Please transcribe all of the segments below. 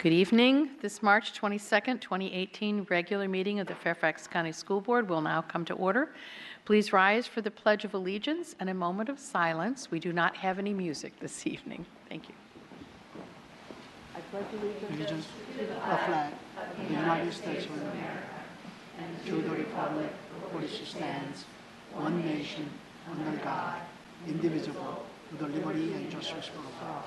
Good evening. This March 22nd, 2018 regular meeting of the Fairfax County School Board will now come to order. Please rise for the Pledge of Allegiance and a moment of silence. We do not have any music this evening. Thank you. I pledge allegiance to the flag of the United States of America and to the republic for which it stands, one nation, under God, indivisible, with liberty and justice for all.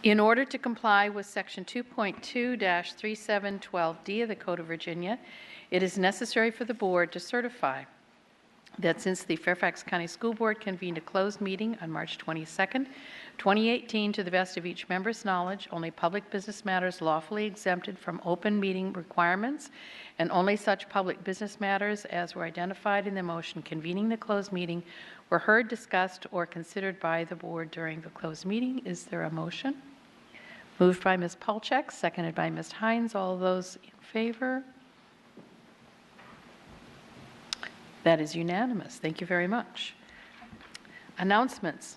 In order to comply with Section 2.2-3712D of the Code of Virginia, it is necessary for the Board to certify that since the Fairfax County School Board convened a closed meeting on March 22nd, 2018, to the best of each member's knowledge, only public business matters lawfully exempted from open meeting requirements and only such public business matters as were identified in the motion convening the closed meeting were heard, discussed, or considered by the Board during the closed meeting. Is there a motion? Moved by Ms. Palchik, seconded by Ms. Hines. All those in favor? That is unanimous. Thank you very much. Announcements.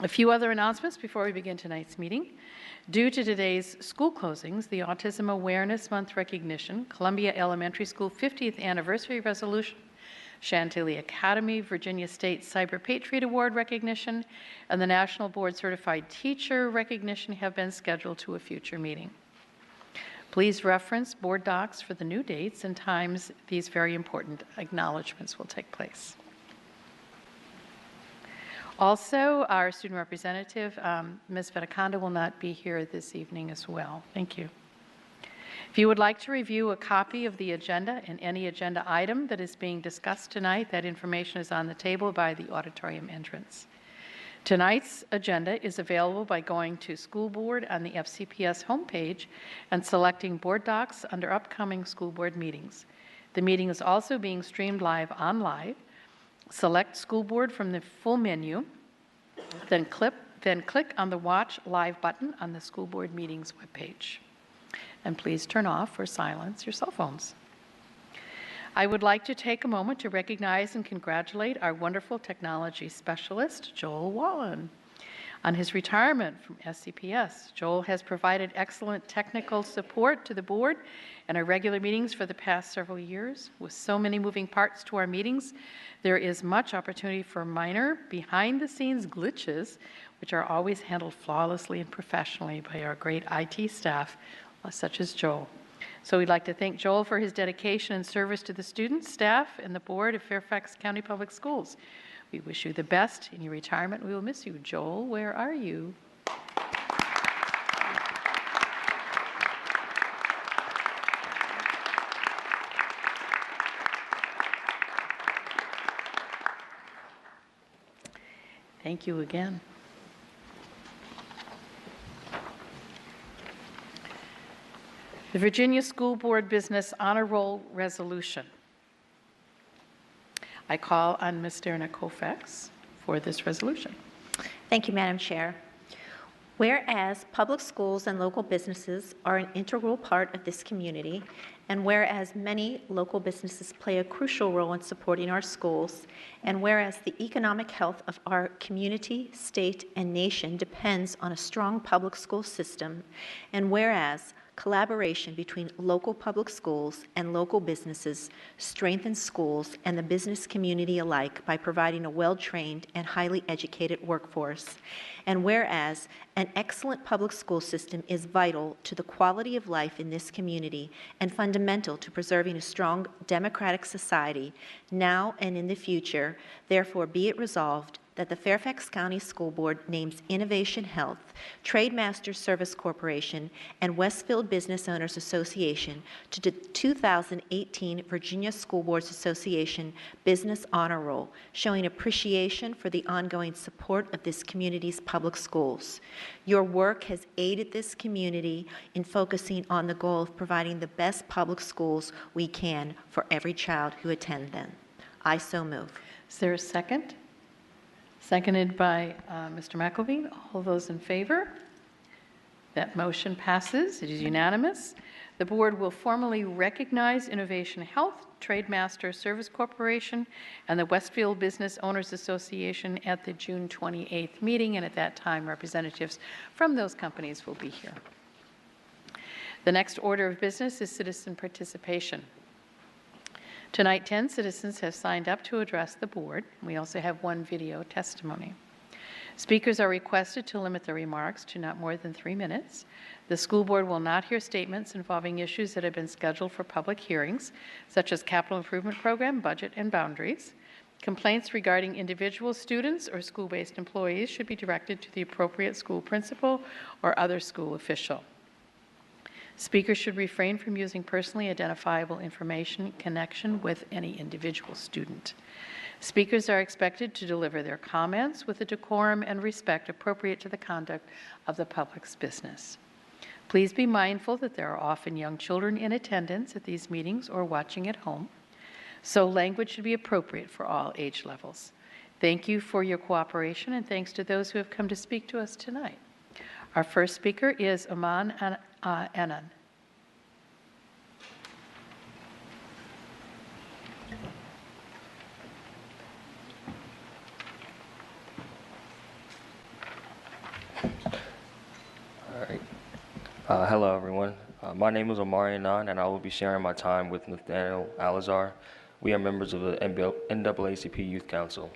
A few other announcements before we begin tonight's meeting. Due to today's school closings, the Autism Awareness Month recognition, Columbia Elementary School 50th Anniversary Resolution, Chantilly Academy, Virginia State Cyber Patriot Award recognition, and the National Board Certified Teacher recognition have been scheduled to a future meeting. Please reference board docs for the new dates and times these very important acknowledgments will take place. Also, our student representative, Ms. Vetaconda, will not be here this evening as well. Thank you. If you would like to review a copy of the agenda and any agenda item that is being discussed tonight, that information is on the table by the auditorium entrance. Tonight's agenda is available by going to School Board on the FCPS homepage and selecting Board Docs under upcoming school board meetings. The meeting is also being streamed live on Live. Select School Board from the full menu, then click on the Watch Live button on the School Board Meetings webpage. And please turn off or silence your cell phones. I would like to take a moment to recognize and congratulate our wonderful technology specialist, Joel Wallen, on his retirement from FCPS. Joel has provided excellent technical support to the board and our regular meetings for the past several years. With so many moving parts to our meetings, there is much opportunity for minor behind-the-scenes glitches, which are always handled flawlessly and professionally by our great IT staff, such as Joel. So we'd like to thank Joel for his dedication and service to the students, staff, and the board of Fairfax County Public Schools. We wish you the best in your retirement. We will miss you. Joel, where are you? Thank you again. The Virginia School Board Business Honor Roll Resolution. I call on Ms. Derna Koufax for this resolution. Thank you, Madam Chair. Whereas public schools and local businesses are an integral part of this community, and whereas many local businesses play a crucial role in supporting our schools, and whereas the economic health of our community, state, and nation depends on a strong public school system, and whereas collaboration between local public schools and local businesses strengthens schools and the business community alike by providing a well-trained and highly educated workforce. And whereas an excellent public school system is vital to the quality of life in this community and fundamental to preserving a strong democratic society now and in the future, therefore be it resolved that the Fairfax County School Board names Innovation Health, Trademasters Service Corporation, and Westfield Business Owners Association to the 2018 Virginia School Boards Association Business Honor Roll, showing appreciation for the ongoing support of this community's public schools. Your work has aided this community in focusing on the goal of providing the best public schools we can for every child who attend them. I so move. Is there a second? Seconded by Mr. McElveen. All those in favor? That motion passes. It is unanimous. The board will formally recognize Innovation Health, Trademaster Service Corporation, and the Westfield Business Owners Association at the June 28th meeting, and at that time, representatives from those companies will be here. The next order of business is citizen participation. Tonight, 10 citizens have signed up to address the board. We also have one video testimony. Speakers are requested to limit their remarks to not more than 3 minutes. The school board will not hear statements involving issues that have been scheduled for public hearings, such as capital improvement program, budget, and boundaries. Complaints regarding individual students or school-based employees should be directed to the appropriate school principal or other school official. Speakers should refrain from using personally identifiable information in connection with any individual student. Speakers are expected to deliver their comments with the decorum and respect appropriate to the conduct of the public's business. Please be mindful that there are often young children in attendance at these meetings or watching at home, so language should be appropriate for all age levels. Thank you for your cooperation, and thanks to those who have come to speak to us tonight. Our first speaker is Aman Anand. Hello, everyone. My name is Omari Anand, and I will be sharing my time with Nathaniel Alazar. We are members of the NAACP Youth Council.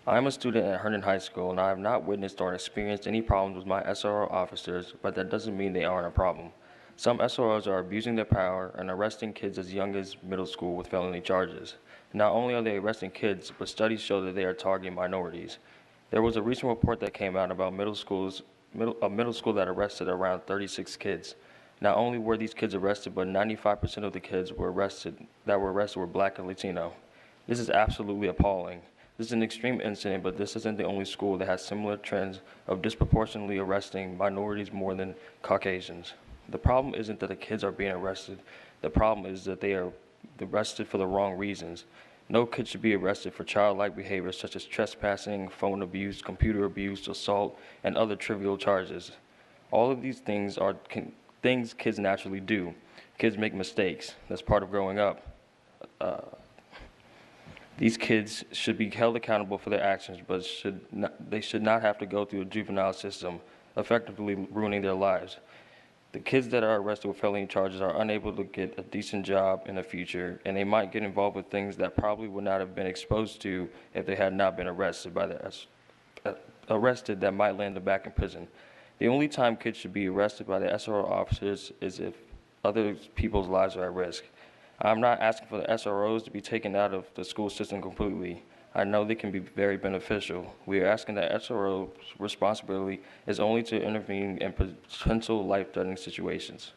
I am a student at Herndon High School, and I have not witnessed or experienced any problems with my SRO officers, but that doesn't mean they aren't a problem. Some SROs are abusing their power and arresting kids as young as middle school with felony charges. Not only are they arresting kids, but studies show that they are targeting minorities. There was a recent report that came out about a middle school that arrested around 36 kids. Not only were these kids arrested, but 95% of the kids that were arrested were Black and Latino. This is absolutely appalling. This is an extreme incident, but this isn't the only school that has similar trends of disproportionately arresting minorities more than Caucasians. The problem isn't that the kids are being arrested. The problem is that they are arrested for the wrong reasons. No kid should be arrested for childlike behavior such as trespassing, phone abuse, computer abuse, assault, and other trivial charges. All of these things are things kids naturally do. Kids make mistakes. That's part of growing up. These kids should be held accountable for their actions, but they should not have to go through a juvenile system, effectively ruining their lives. The kids that are arrested with felony charges are unable to get a decent job in the future, and they might get involved with things that probably would not have been exposed to if they had not been arrested that might land them back in prison. The only time kids should be arrested by the SRO officers is if other people's lives are at risk. I'm not asking for the SROs to be taken out of the school system completely. I know they can be very beneficial. We are asking that SRO's responsibility is only to intervene in potential life-threatening situations.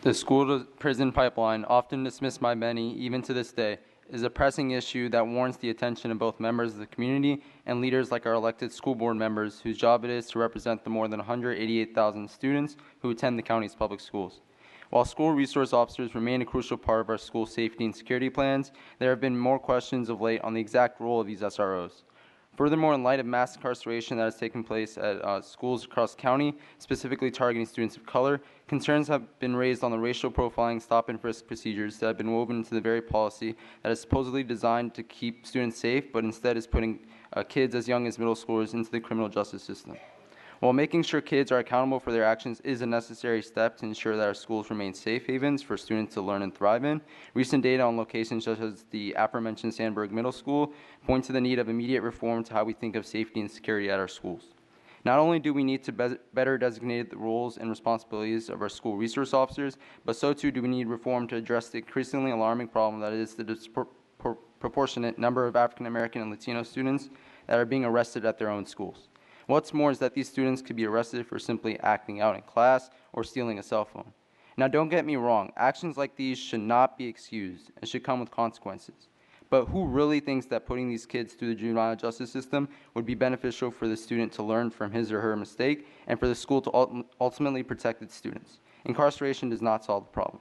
The school-to-prison pipeline, often dismissed by many, even to this day, is a pressing issue that warrants the attention of both members of the community and leaders like our elected school board members, whose job it is to represent the more than 188,000 students who attend the county's public schools. While school resource officers remain a crucial part of our school safety and security plans, there have been more questions of late on the exact role of these SROs. Furthermore, in light of mass incarceration that has taken place at schools across the county, specifically targeting students of color, concerns have been raised on the racial profiling stop and frisk procedures that have been woven into the very policy that is supposedly designed to keep students safe, but instead is putting kids as young as middle schoolers into the criminal justice system. While making sure kids are accountable for their actions is a necessary step to ensure that our schools remain safe havens for students to learn and thrive in, recent data on locations such as the aforementioned Sandburg Middle School point to the need of immediate reform to how we think of safety and security at our schools. Not only do we need to better designate the roles and responsibilities of our school resource officers, but so too do we need reform to address the increasingly alarming problem that is the disproportionate number of African American and Latino students that are being arrested at their own schools. What's more is that these students could be arrested for simply acting out in class or stealing a cell phone. Now, don't get me wrong, actions like these should not be excused and should come with consequences. But who really thinks that putting these kids through the juvenile justice system would be beneficial for the student to learn from his or her mistake and for the school to ultimately protect its students? Incarceration does not solve the problem.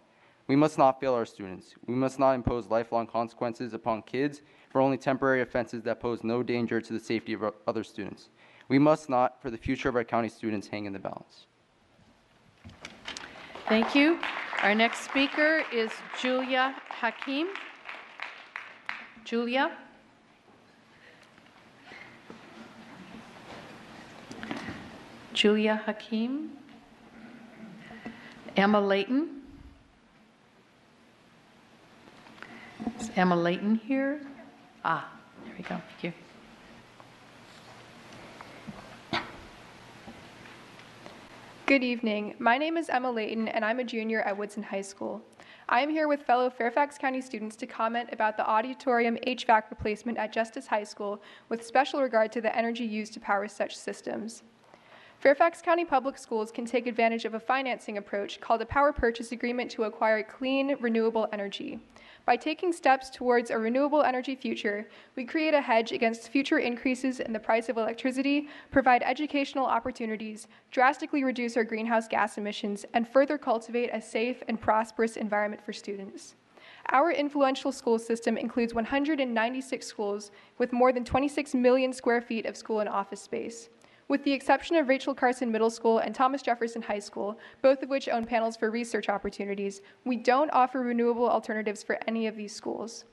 We must not fail our students. We must not impose lifelong consequences upon kids for only temporary offenses that pose no danger to the safety of other students. We must not, for the future of our county students, hang in the balance. Thank you. Our next speaker is Julia Hakim. Julia? Julia Hakim. Emma Layton. Is Emma Layton here? Ah, there we go. Thank you. Good evening. My name is Emma Layton, and I'm a junior at Woodson High School. I am here with fellow Fairfax County students to comment about the auditorium HVAC replacement at Justice High School with special regard to the energy used to power such systems. Fairfax County Public Schools can take advantage of a financing approach called a power purchase agreement to acquire clean, renewable energy. By taking steps towards a renewable energy future, we create a hedge against future increases in the price of electricity, provide educational opportunities, drastically reduce our greenhouse gas emissions, and further cultivate a safe and prosperous environment for students. Our influential school system includes 196 schools with more than 26 million square feet of school and office space. With the exception of Rachel Carson Middle School and Thomas Jefferson High School, both of which own panels for research opportunities, we don't offer renewable alternatives for any of these schools.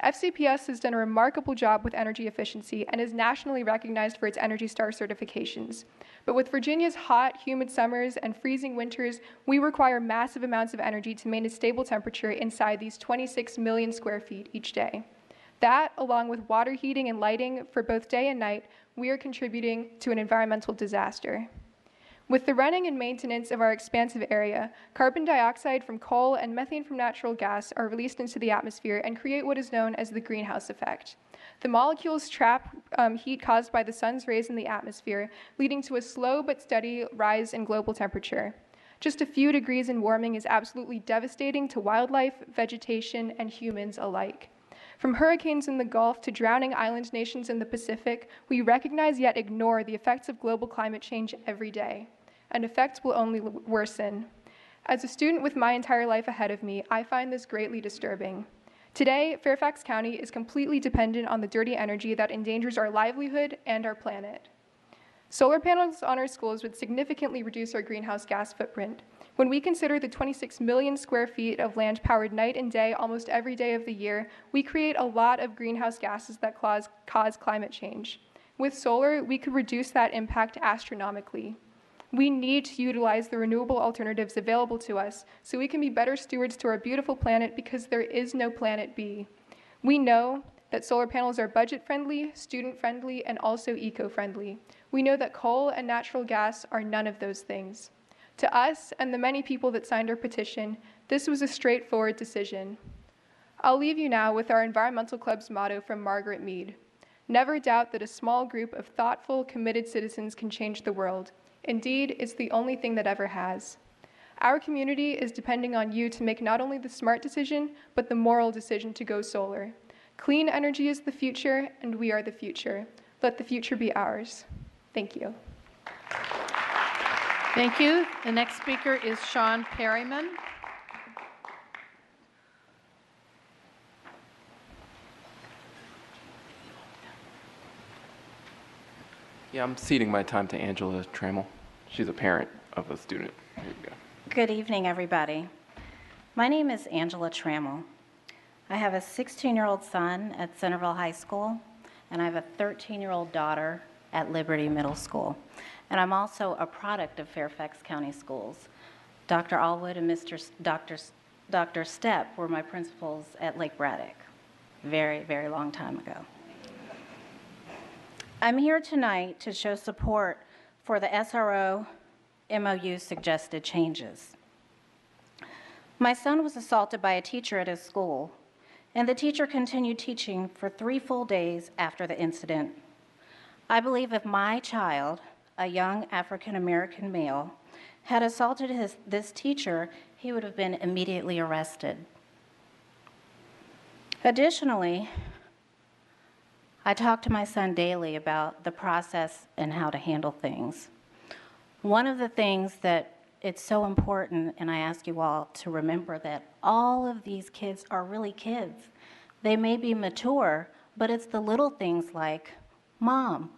FCPS has done a remarkable job with energy efficiency and is nationally recognized for its Energy Star certifications. But with Virginia's hot, humid summers and freezing winters, we require massive amounts of energy to maintain a stable temperature inside these 26 million square feet each day. That, along with water heating and lighting for both day and night, we are contributing to an environmental disaster. With the running and maintenance of our expansive area, carbon dioxide from coal and methane from natural gas are released into the atmosphere and create what is known as the greenhouse effect. The molecules trap heat caused by the sun's rays in the atmosphere, leading to a slow but steady rise in global temperature. Just a few degrees in warming is absolutely devastating to wildlife, vegetation, and humans alike. From hurricanes in the Gulf to drowning island nations in the Pacific, we recognize yet ignore the effects of global climate change every day, and effects will only worsen. As a student with my entire life ahead of me, I find this greatly disturbing. Today, Fairfax County is completely dependent on the dirty energy that endangers our livelihood and our planet. Solar panels on our schools would significantly reduce our greenhouse gas footprint. When we consider the 26 million square feet of land powered night and day almost every day of the year, we create a lot of greenhouse gases that cause climate change. With solar, we could reduce that impact astronomically. We need to utilize the renewable alternatives available to us so we can be better stewards to our beautiful planet because there is no planet B. We know that solar panels are budget-friendly, student-friendly, and also eco-friendly. We know that coal and natural gas are none of those things. To us and the many people that signed our petition, this was a straightforward decision. I'll leave you now with our Environmental Club's motto from Margaret Mead. Never doubt that a small group of thoughtful, committed citizens can change the world. Indeed, it's the only thing that ever has. Our community is depending on you to make not only the smart decision, but the moral decision to go solar. Clean energy is the future, and we are the future. Let the future be ours. Thank you. Thank you. The next speaker is Sean Perryman. Yeah, I'm ceding my time to Angela Trammell. She's a parent of a student. Here you go. Good evening, everybody. My name is Angela Trammell. I have a 16-year-old son at Centerville High School, and I have a 13-year-old daughter at Liberty Middle School. And I'm also a product of Fairfax County Schools. Dr. Allwood and Dr. Stepp were my principals at Lake Braddock, very, very long time ago. I'm here tonight to show support for the SRO MOU suggested changes. My son was assaulted by a teacher at his school, and the teacher continued teaching for 3 full days after the incident. I believe if my child, a young African American male, had assaulted this teacher, he would have been immediately arrested. Additionally, I talk to my son daily about the process and how to handle things. One of the things that it's so important, and I ask you all to remember that all of these kids are really kids. They may be mature, but it's the little things like, Mom,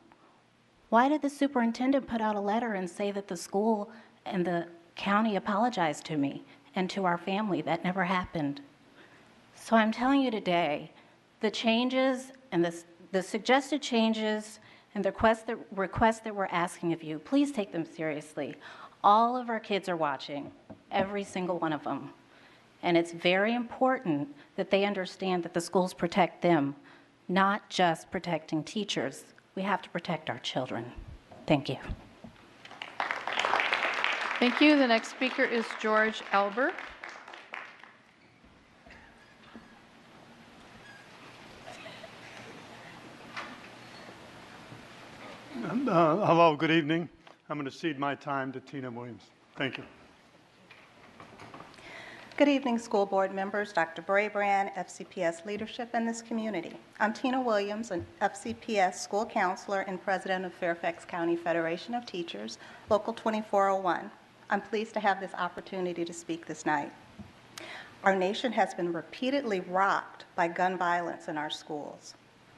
why did the superintendent put out a letter and say that the school and the county apologized to me and to our family? That never happened. So I'm telling you today, the changes and the suggested changes and the requests that we're asking of you, please take them seriously. All of our kids are watching, every single one of them. And it's very important that they understand that the schools protect them, not just protecting teachers. We have to protect our children. Thank you. Thank you. The next speaker is George Elber. Hello, good evening. I'm going to cede my time to Tina Williams. Thank you. Good evening, school board members, Dr. Brabrand, FCPS leadership, and this community. I'm Tina Williams, an FCPS school counselor and president of Fairfax County Federation of Teachers, Local 2401. I'm pleased to have this opportunity to speak this night. Our nation has been repeatedly rocked by gun violence in our schools.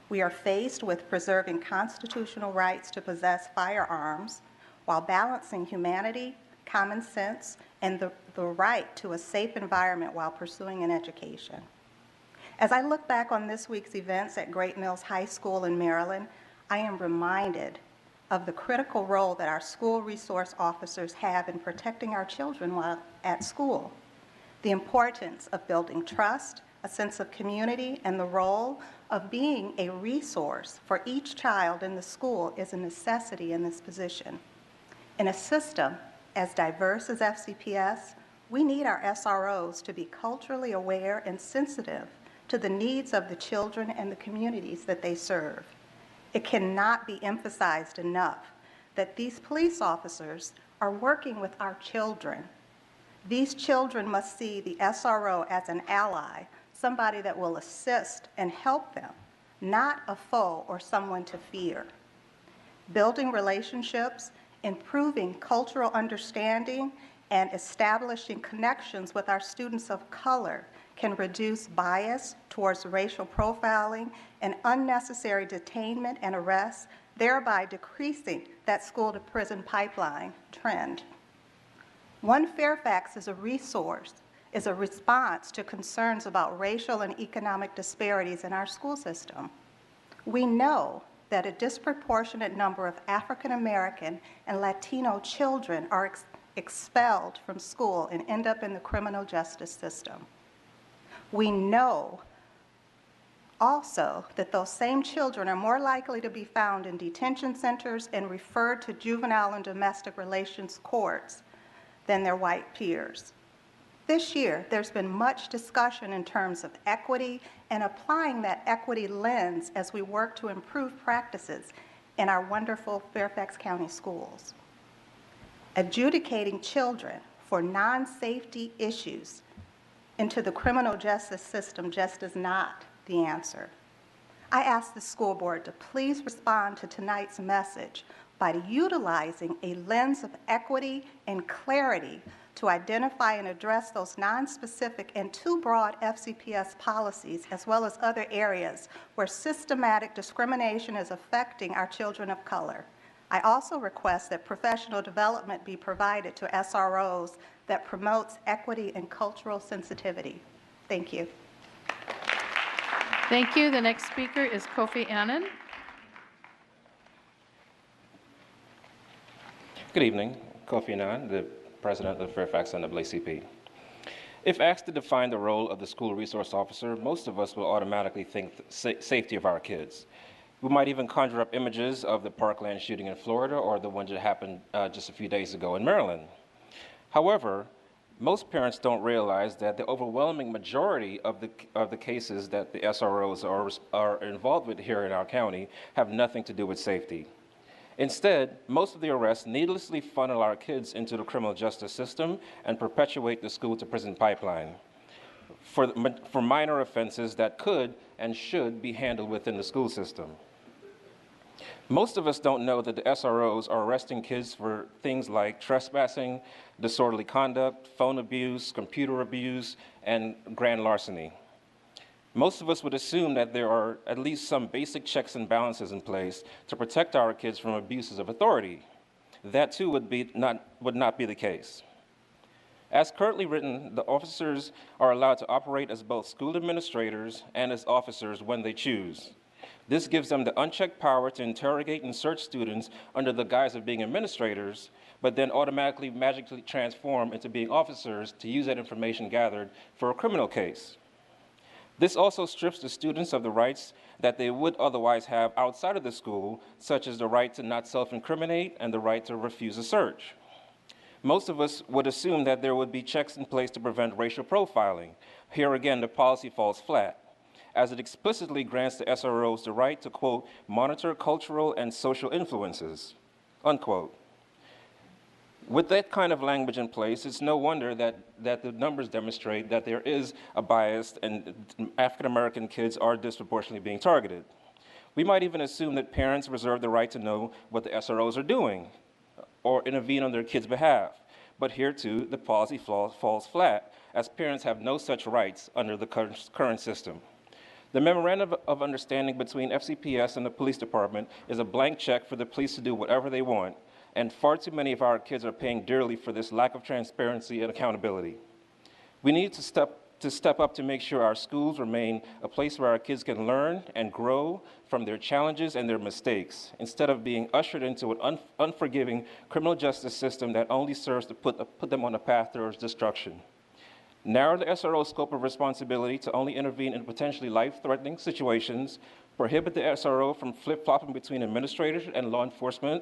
We are faced with preserving constitutional rights to possess firearms while balancing humanity, common sense, and the right to a safe environment while pursuing an education. As I look back on this week's events at Great Mills High School in Maryland, I am reminded of the critical role that our school resource officers have in protecting our children while at school, the importance of building trust, a sense of community, and the role of being a resource for each child in the school is a necessity in this position. In a system as diverse as FCPS, we need our SROs to be culturally aware and sensitive to the needs of the children and the communities that they serve. It cannot be emphasized enough that these police officers are working with our children. These children must see the SRO as an ally, somebody that will assist and help them, not a foe or someone to fear. Building relationships, improving cultural understanding, and establishing connections with our students of color can reduce bias towards racial profiling and unnecessary detainment and arrest, thereby decreasing that school-to-prison pipeline trend. One Fairfax is a resource, is a response to concerns about racial and economic disparities in our school system. We know that a disproportionate number of African American and Latino children are expelled from school and end up in the criminal justice system. We know also that those same children are more likely to be found in detention centers and referred to juvenile and domestic relations courts than their white peers. This year, there's been much discussion in terms of equity and applying that equity lens as we work to improve practices in our wonderful Fairfax County schools. Adjudicating children for non-safety issues into the criminal justice system just is not the answer. I ask the school board to please respond to tonight's message by utilizing a lens of equity and clarity to identify and address those non-specific and too broad FCPS policies, as well as other areas where systematic discrimination is affecting our children of color. I also request that professional development be provided to SROs that promotes equity and cultural sensitivity. Thank you. Thank you. The next speaker is Kofi Annan. Good evening. Kofi Annan, the president of Fairfax NAACP. If asked to define the role of the school resource officer, most of us will automatically think the safety of our kids. We might even conjure up images of the Parkland shooting in Florida or the one that happened just a few days ago in Maryland. However, Most parents don't realize that the overwhelming majority of the cases that the SROs are involved with here in our county have nothing to do with safety. Instead, most of the arrests needlessly funnel our kids into the criminal justice system and perpetuate the school-to-prison pipeline for minor offenses that could and should be handled within the school system. Most of us don't know that the SROs are arresting kids for things like trespassing, disorderly conduct, phone abuse, computer abuse, and grand larceny. Most of us would assume that there are at least some basic checks and balances in place to protect our kids from abuses of authority. That too would not be the case. As currently written, the officers are allowed to operate as both school administrators and as officers when they choose. This gives them the unchecked power to interrogate and search students under the guise of being administrators, but then automatically magically transform into being officers to use that information gathered for a criminal case. This also strips the students of the rights that they would otherwise have outside of the school, such as the right to not self-incriminate and the right to refuse a search. Most of us would assume that there would be checks in place to prevent racial profiling. Here again, the policy falls flat, as it explicitly grants the SROs the right to, quote, monitor cultural and social influences, unquote. With that kind of language in place, it's no wonder that the numbers demonstrate that there is a bias and African-American kids are disproportionately being targeted. We might even assume that parents reserve the right to know what the SROs are doing or intervene on their kids' behalf. But here too, the policy falls flat, as parents have no such rights under the current system. The Memorandum of Understanding between FCPS and the police department is a blank check for the police to do whatever they want, and far too many of our kids are paying dearly for this lack of transparency and accountability. We need to step up to make sure our schools remain a place where our kids can learn and grow from their challenges and their mistakes, instead of being ushered into an unforgiving criminal justice system that only serves to put them on a path towards destruction. Narrow the SRO scope of responsibility to only intervene in potentially life-threatening situations, prohibit the SRO from flip-flopping between administrators and law enforcement,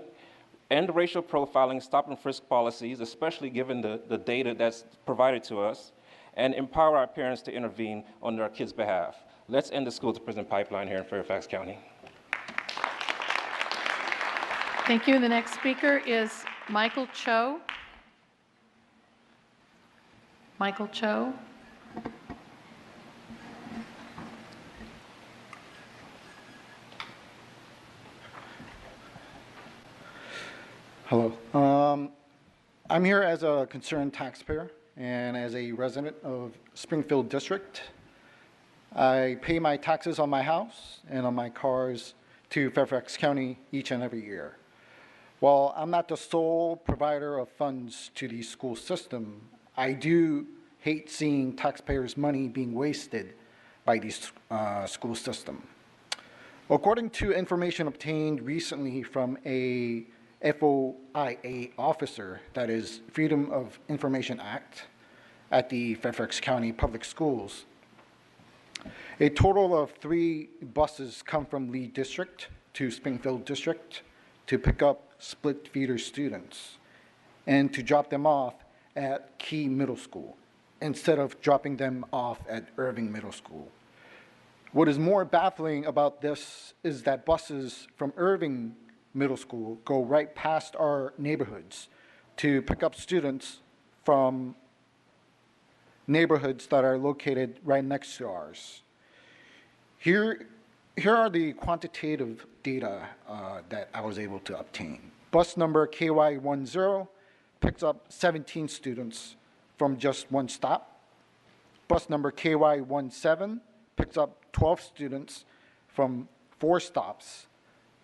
end racial profiling stop and frisk policies, especially given the data that's provided to us, and empower our parents to intervene on their kids' behalf. Let's end the school-to-prison pipeline here in Fairfax County. Thank you. The next speaker is Michael Cho. Michael Cho. Hello. I'm here as a concerned taxpayer and as a resident of Springfield District. I pay my taxes on my house and on my cars to Fairfax County each and every year. While I'm not the sole provider of funds to the school system, I do hate seeing taxpayers' money being wasted by the school system. According to information obtained recently from a FOIA officer, that is Freedom of Information Act, at the Fairfax County Public Schools, a total of 3 buses come from Lee District to Springfield District to pick up split feeder students and to drop them off at Key Middle School instead of dropping them off at Irving Middle School. What is more baffling about this is that buses from Irving Middle School go right past our neighborhoods to pick up students from neighborhoods that are located right next to ours. Here are the quantitative data that I was able to obtain. Bus number KY10 picks up 17 students from just 1 stop. Bus number KY17 picks up 12 students from 4 stops.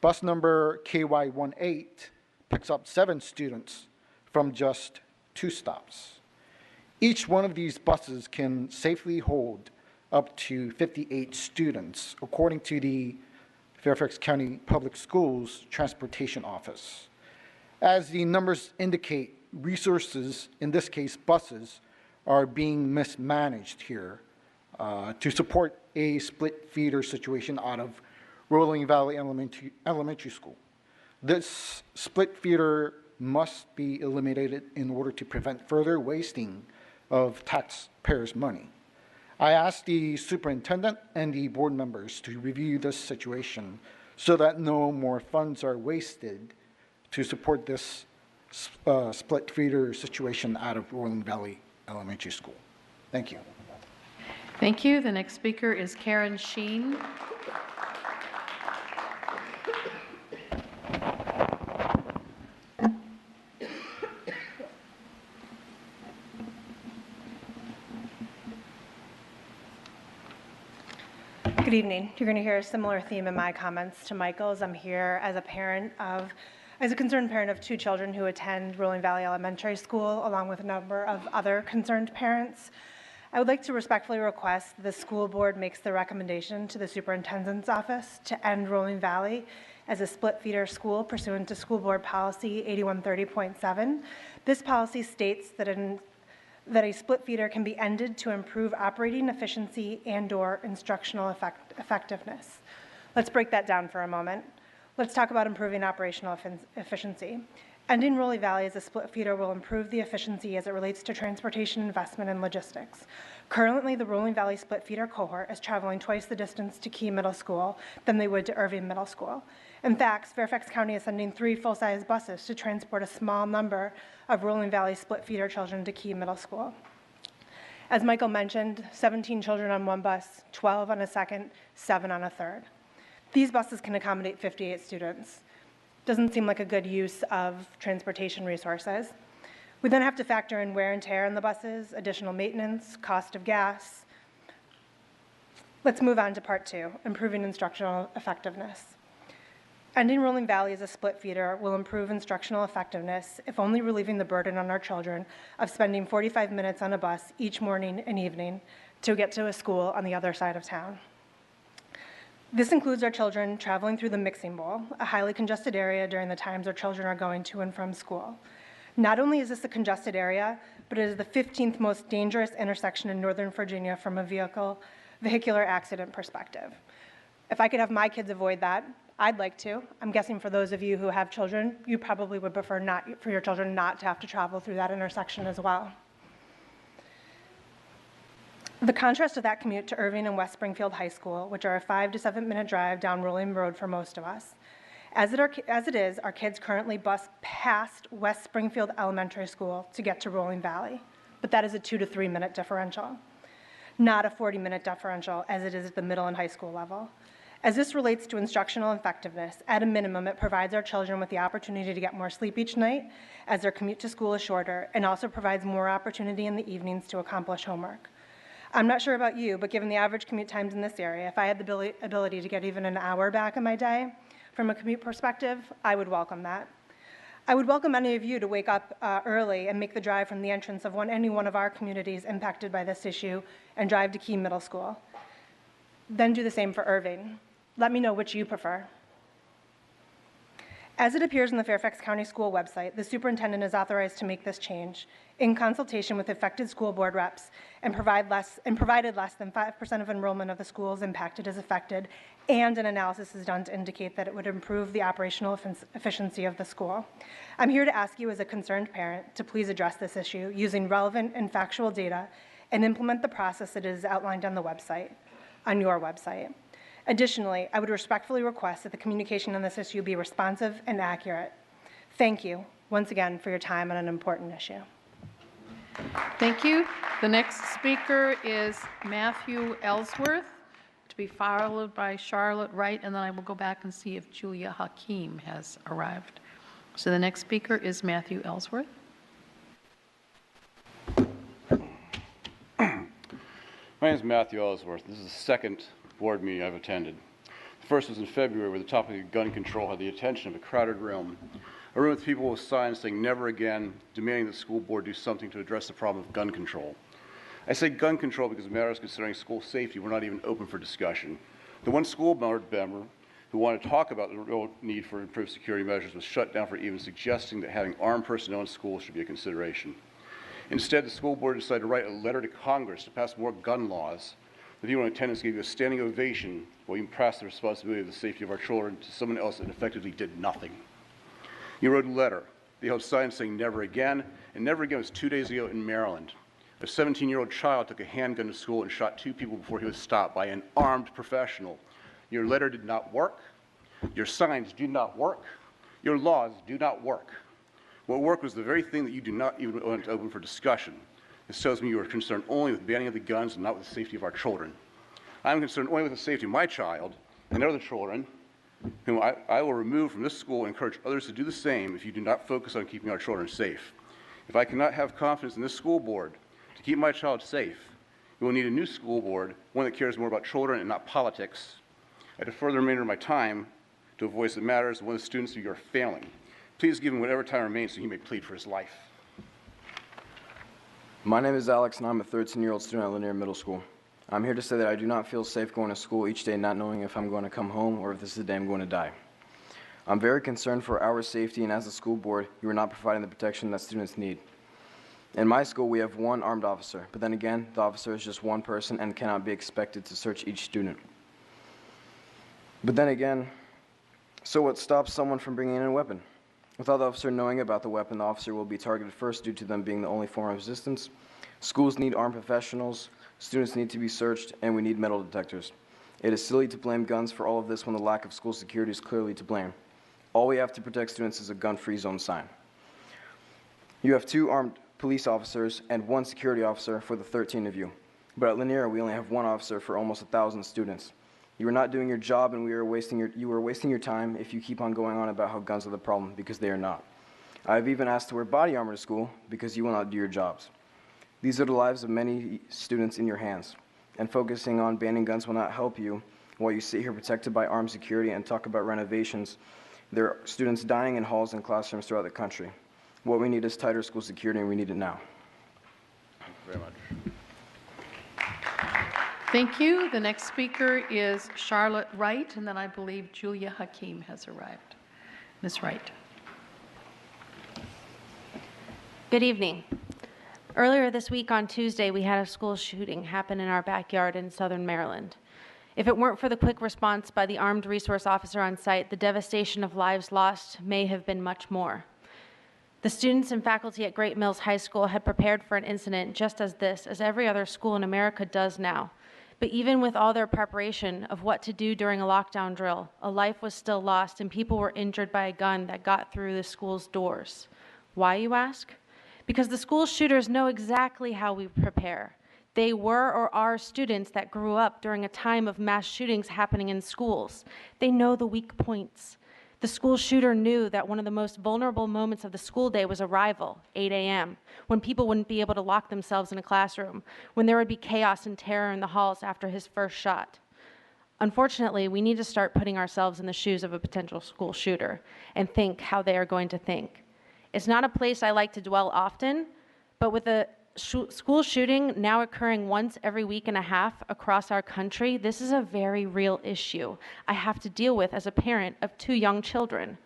Bus number KY18 picks up 7 students from just 2 stops. Each one of these buses can safely hold up to 58 students, according to the Fairfax County Public Schools Transportation Office. As the numbers indicate, resources, in this case buses, are being mismanaged here to support a split feeder situation out of Rolling Valley Elementary School. This split feeder must be eliminated in order to prevent further wasting of taxpayers' money. I asked the superintendent and the board members to review this situation so that no more funds are wasted to support this split feeder situation out of Rolling Valley Elementary School. Thank you. Thank you. The next speaker is Karen Sheen. Good evening. You're going to hear a similar theme in my comments to Michael's. I'm here as a concerned parent of 2 children who attend Rolling Valley Elementary School, along with a number of other concerned parents. I would like to respectfully request the school board makes the recommendation to the superintendent's office to end Rolling Valley as a split feeder school pursuant to School Board Policy 8130.7. This policy states that a split feeder can be ended to improve operating efficiency and/or instructional effectiveness. Let's break that down for a moment. Let's talk about improving operational efficiency. Ending Rolling Valley as a split feeder will improve the efficiency as it relates to transportation investment and logistics. Currently, the Rolling Valley split feeder cohort is traveling twice the distance to Key Middle School than they would to Irving Middle School. In fact, Fairfax County is sending 3 full-size buses to transport a small number of Rolling Valley split feeder children to Key Middle School. As Michael mentioned, 17 children on one bus, 12 on a second, 7 on a third. These buses can accommodate 58 students. Doesn't seem like a good use of transportation resources. We then have to factor in wear and tear on the buses, additional maintenance, cost of gas. Let's move on to part 2, improving instructional effectiveness. Ending Rolling Valley as a split feeder will improve instructional effectiveness if only relieving the burden on our children of spending 45 minutes on a bus each morning and evening to get to a school on the other side of town. This includes our children traveling through the Mixing Bowl, a highly congested area during the times our children are going to and from school. Not only is this a congested area, but it is the 15th most dangerous intersection in Northern Virginia from a vehicular accident perspective. If I could have my kids avoid that, I'd like to. I'm guessing for those of you who have children, you probably would prefer for your children not to have to travel through that intersection as well. The contrast of that commute to Irving and West Springfield High School, which are a 5 to 7 minute drive down Rolling Road for most of us. As it is, our kids currently bus past West Springfield Elementary School to get to Rolling Valley, but that is a 2 to 3 minute differential, not a 40-minute differential as it is at the middle and high school level. As this relates to instructional effectiveness, at a minimum, it provides our children with the opportunity to get more sleep each night as their commute to school is shorter, and also provides more opportunity in the evenings to accomplish homework. I'm not sure about you, but given the average commute times in this area, if I had the ability to get even an hour back in my day from a commute perspective, I would welcome that. I would welcome any of you to wake up early and make the drive from the entrance of any one of our communities impacted by this issue and drive to Key Middle School. Then do the same for Irving. Let me know which you prefer. As it appears in the Fairfax County School website, the superintendent is authorized to make this change in consultation with affected school board reps and provided less than 5% of enrollment of the schools impacted is affected, and an analysis is done to indicate that it would improve the operational efficiency of the school. I'm here to ask you as a concerned parent to please address this issue using relevant and factual data and implement the process that is outlined on the website, on your website. Additionally, I would respectfully request that the communication on this issue be responsive and accurate. Thank you once again for your time on an important issue. Thank you. The next speaker is Matthew Ellsworth, to be followed by Charlotte Wright, and then I will go back and see if Julia Hakeem has arrived. So the next speaker is Matthew Ellsworth. My name is Matthew Ellsworth. This is the second board meeting I've attended. The first was in February, where the topic of gun control had the attention of a crowded room. A room with people with signs saying never again, demanding the school board do something to address the problem of gun control. I say gun control because it matters considering school safety. We're not even open for discussion. The one school board member who wanted to talk about the real need for improved security measures was shut down for even suggesting that having armed personnel in schools should be a consideration. Instead, the school board decided to write a letter to Congress to pass more gun laws. The people in attendance gave you a standing ovation while you passed the responsibility of the safety of our children to someone else that effectively did nothing. You wrote a letter. They held signs saying never again, and never again was 2 days ago in Maryland. A 17-year-old child took a handgun to school and shot 2 people before he was stopped by an armed professional. Your letter did not work. Your signs do not work. Your laws do not work. What worked was the very thing that you do not even want to open for discussion. This tells me you are concerned only with banning of the guns and not with the safety of our children. I'm concerned only with the safety of my child and other children, whom I will remove from this school and encourage others to do the same if you do not focus on keeping our children safe. If I cannot have confidence in this school board to keep my child safe, we will need a new school board, one that cares more about children and not politics. I defer the remainder of my time to a voice that matters, one of the students who you are failing. Please give him whatever time remains so he may plead for his life. My name is Alex, and I'm a 13-year-old student at Lanier Middle School. I'm here to say that I do not feel safe going to school each day not knowing if I'm going to come home or if this is the day I'm going to die. I'm very concerned for our safety, and as a school board, you are not providing the protection that students need. In my school, we have one armed officer, but then again, the officer is just one person and cannot be expected to search each student. But then again, so what stops someone from bringing in a weapon? Without the officer knowing about the weapon, the officer will be targeted first due to them being the only form of resistance. Schools need armed professionals, students need to be searched, and we need metal detectors. It is silly to blame guns for all of this when the lack of school security is clearly to blame. All we have to protect students is a gun-free zone sign. You have 2 armed police officers and 1 security officer for the 13 of you. But at Lanier, we only have 1 officer for almost 1,000 students. You are not doing your job, and you are wasting your time if you keep on going on about how guns are the problem, because they are not. I have even asked to wear body armor to school because you will not do your jobs. These are the lives of many students in your hands, and focusing on banning guns will not help you while you sit here protected by armed security and talk about renovations. There are students dying in halls and classrooms throughout the country. What we need is tighter school security, and we need it now. Thank you very much. Thank you. The next speaker is Charlotte Wright, and then I believe Julia Hakeem has arrived. Ms. Wright. Good evening. Earlier this week on Tuesday, we had a school shooting happen in our backyard in southern Maryland. If it weren't for the quick response by the armed resource officer on site, the devastation of lives lost may have been much more. The students and faculty at Great Mills High School had prepared for an incident just as this, as every other school in America does now. But even with all their preparation of what to do during a lockdown drill, a life was still lost and people were injured by a gun that got through the school's doors. Why, you ask? Because the school shooters know exactly how we prepare. They were or are students that grew up during a time of mass shootings happening in schools. They know the weak points. The school shooter knew that one of the most vulnerable moments of the school day was arrival, 8 a.m., when people wouldn't be able to lock themselves in a classroom, when there would be chaos and terror in the halls after his first shot. Unfortunately, we need to start putting ourselves in the shoes of a potential school shooter and think how they are going to think. It's not a place I like to dwell often, but with a school shooting now occurring once every week and a half across our country, this is a very real issue I have to deal with as a parent of 2 young children.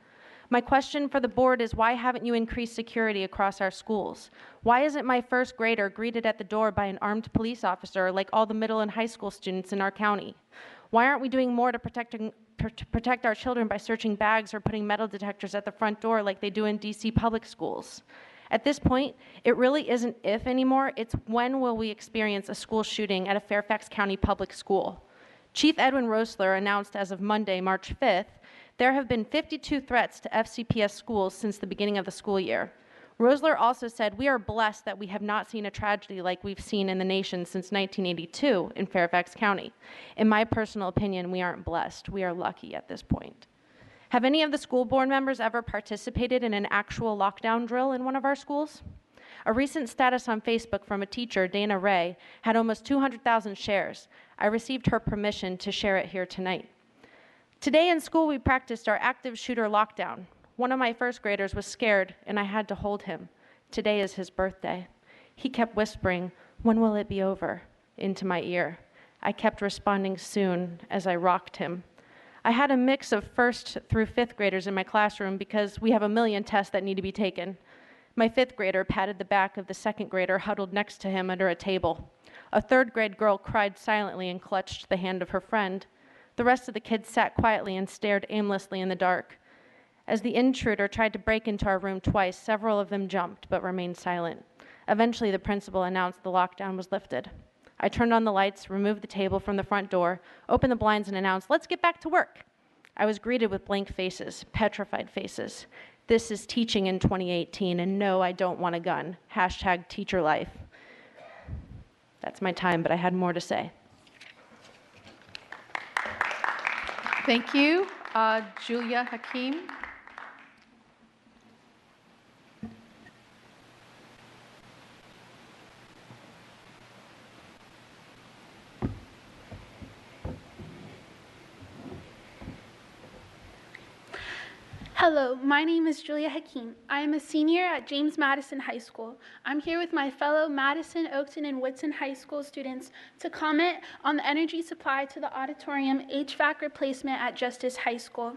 My question for the board is, why haven't you increased security across our schools? Why isn't my first grader greeted at the door by an armed police officer like all the middle and high school students in our county? Why aren't we doing more to protect our children by searching bags or putting metal detectors at the front door like they do in DC public schools? At this point, it really isn't if anymore, it's when will we experience a school shooting at a Fairfax County public school. Chief Edwin Rosler announced as of Monday, March 5th, there have been 52 threats to FCPS schools since the beginning of the school year. Rosler also said, we are blessed that we have not seen a tragedy like we've seen in the nation since 1982 in Fairfax County. In my personal opinion, we aren't blessed. We are lucky at this point. Have any of the school board members ever participated in an actual lockdown drill in one of our schools? A recent status on Facebook from a teacher, Dana Ray, had almost 200,000 shares. I received her permission to share it here tonight. Today in school, we practiced our active shooter lockdown. One of my first graders was scared, and I had to hold him. Today is his birthday. He kept whispering, "When will it be over?" into my ear. I kept responding soon as I rocked him. I had a mix of 1st through 5th graders in my classroom because we have a million tests that need to be taken. My 5th grader patted the back of the 2nd grader huddled next to him under a table. A 3rd grade girl cried silently and clutched the hand of her friend. The rest of the kids sat quietly and stared aimlessly in the dark. As the intruder tried to break into our room twice, several of them jumped but remained silent. Eventually, the principal announced the lockdown was lifted. I turned on the lights, removed the table from the front door, opened the blinds, and announced, "Let's get back to work." I was greeted with blank faces, petrified faces. This is teaching in 2018, and no, I don't want a gun. Hashtag teacher life. That's my time, but I had more to say. Thank you. Julia Hakim. Hello, my name is Julia Hakim. I am a senior at James Madison High School. I'm here with my fellow Madison, Oakton, and Woodson High School students to comment on the energy supply to the auditorium HVAC replacement at Justice High School.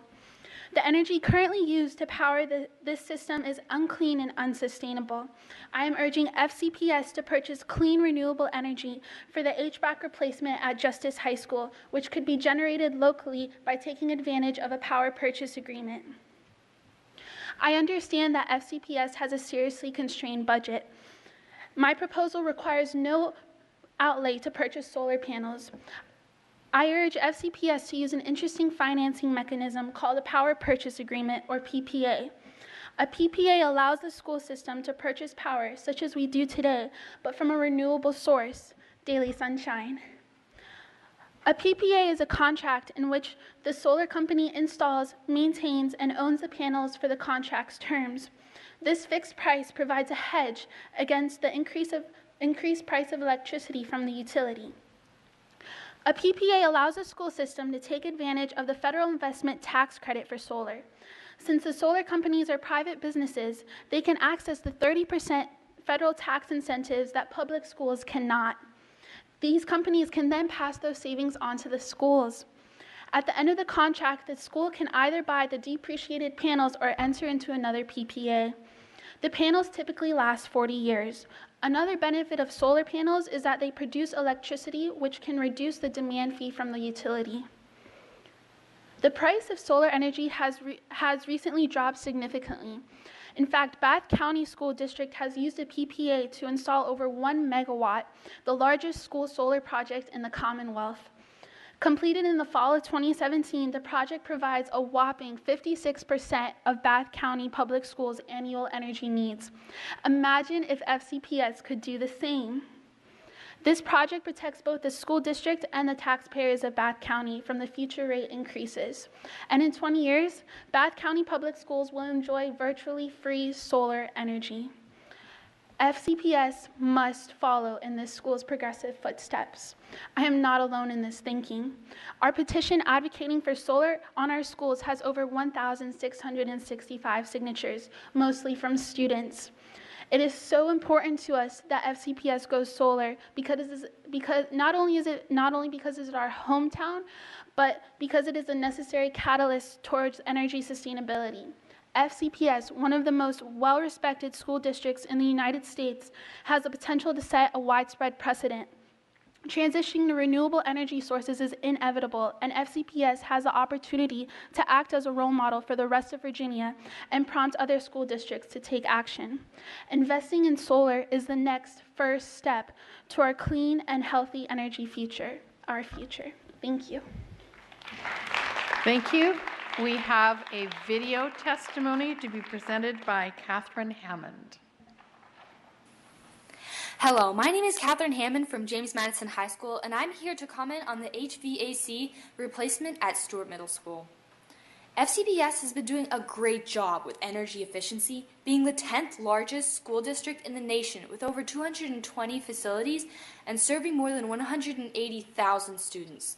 The energy currently used to power this system is unclean and unsustainable. I am urging FCPS to purchase clean, renewable energy for the HVAC replacement at Justice High School, which could be generated locally by taking advantage of a power purchase agreement. I understand that FCPS has a seriously constrained budget. My proposal requires no outlay to purchase solar panels. I urge FCPS to use an interesting financing mechanism called a Power Purchase Agreement, or PPA. A PPA allows the school system to purchase power, such as we do today, but from a renewable source, daily sunshine. A PPA is a contract in which the solar company installs, maintains, and owns the panels for the contract's terms. This fixed price provides a hedge against the increased price of electricity from the utility. A PPA allows the school system to take advantage of the federal investment tax credit for solar. Since the solar companies are private businesses, they can access the 30% federal tax incentives that public schools cannot. These companies can then pass those savings on to the schools. At the end of the contract, the school can either buy the depreciated panels or enter into another PPA. The panels typically last 40 years. Another benefit of solar panels is that they produce electricity, which can reduce the demand fee from the utility. The price of solar energy has recently dropped significantly. In fact, Bath County School District has used a PPA to install over 1 megawatt, the largest school solar project in the Commonwealth. Completed in the fall of 2017, the project provides a whopping 56% of Bath County Public Schools' annual energy needs. Imagine if FCPS could do the same. This project protects both the school district and the taxpayers of Bath County from the future rate increases. And in 20 years, Bath County Public Schools will enjoy virtually free solar energy. FCPS must follow in this school's progressive footsteps. I am not alone in this thinking. Our petition advocating for solar on our schools has over 1,665 signatures, mostly from students. It is so important to us that FCPS goes solar because not only because it is our hometown, but because it is a necessary catalyst towards energy sustainability. FCPS, one of the most well-respected school districts in the United States, has the potential to set a widespread precedent. Transitioning to renewable energy sources is inevitable, and FCPS has the opportunity to act as a role model for the rest of Virginia and prompt other school districts to take action. Investing in solar is the next first step to our clean and healthy energy future, our future. Thank you. Thank you. We have a video testimony to be presented by Catherine Hammond. Hello, my name is Catherine Hammond from James Madison High School, and I'm here to comment on the HVAC replacement at Stewart Middle School. FCPS has been doing a great job with energy efficiency, being the 10th largest school district in the nation with over 220 facilities and serving more than 180,000 students.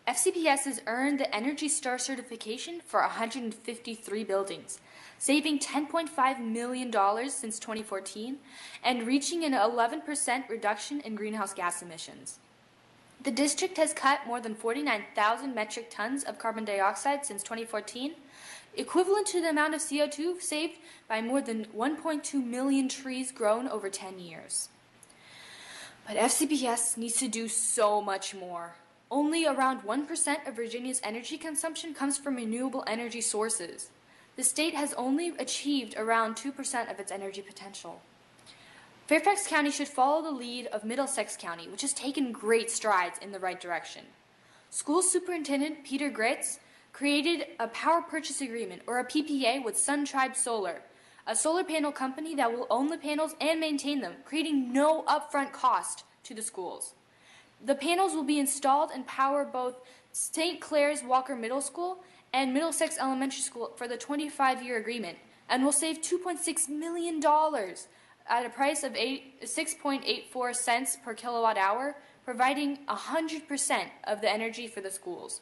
FCPS has earned the Energy Star certification for 153 buildings, saving $10.5 million since 2014 and reaching an 11% reduction in greenhouse gas emissions. The district has cut more than 49,000 metric tons of carbon dioxide since 2014, equivalent to the amount of CO2 saved by more than 1.2 million trees grown over 10 years. But FCPS needs to do so much more. Only around 1% of Virginia's energy consumption comes from renewable energy sources. The state has only achieved around 2% of its energy potential. Fairfax County should follow the lead of Middlesex County, which has taken great strides in the right direction. School Superintendent Peter Gritz created a power purchase agreement, or a PPA, with Sun Tribe Solar, a solar panel company that will own the panels and maintain them, creating no upfront cost to the schools. The panels will be installed and power both St. Clair's Walker Middle School and Middlesex Elementary School for the 25-year agreement, and will save $2.6 million at a price of 6.84 cents per kilowatt hour, providing 100% of the energy for the schools.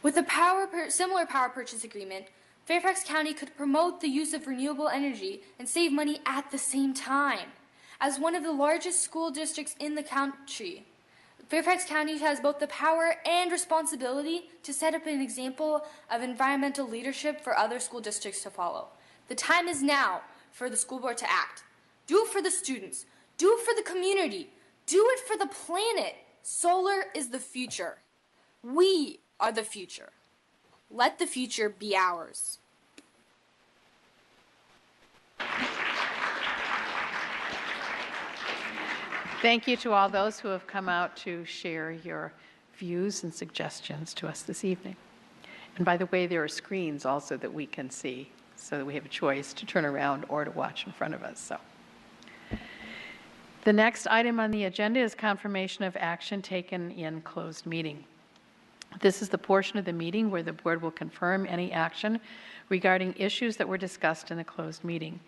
With a similar power purchase agreement, Fairfax County could promote the use of renewable energy and save money at the same time. As one of the largest school districts in the country, Fairfax County has both the power and responsibility to set up an example of environmental leadership for other school districts to follow. The time is now for the school board to act. Do it for the students. Do it for the community. Do it for the planet. Solar is the future. We are the future. Let the future be ours. Thank you to all those who have come out to share your views and suggestions to us this evening. And by the way, there are screens also that we can see so that we have a choice to turn around or to watch in front of us. So, the next item on the agenda is confirmation of action taken in closed meeting. This is the portion of the meeting where the board will confirm any action regarding issues that were discussed in the closed meeting.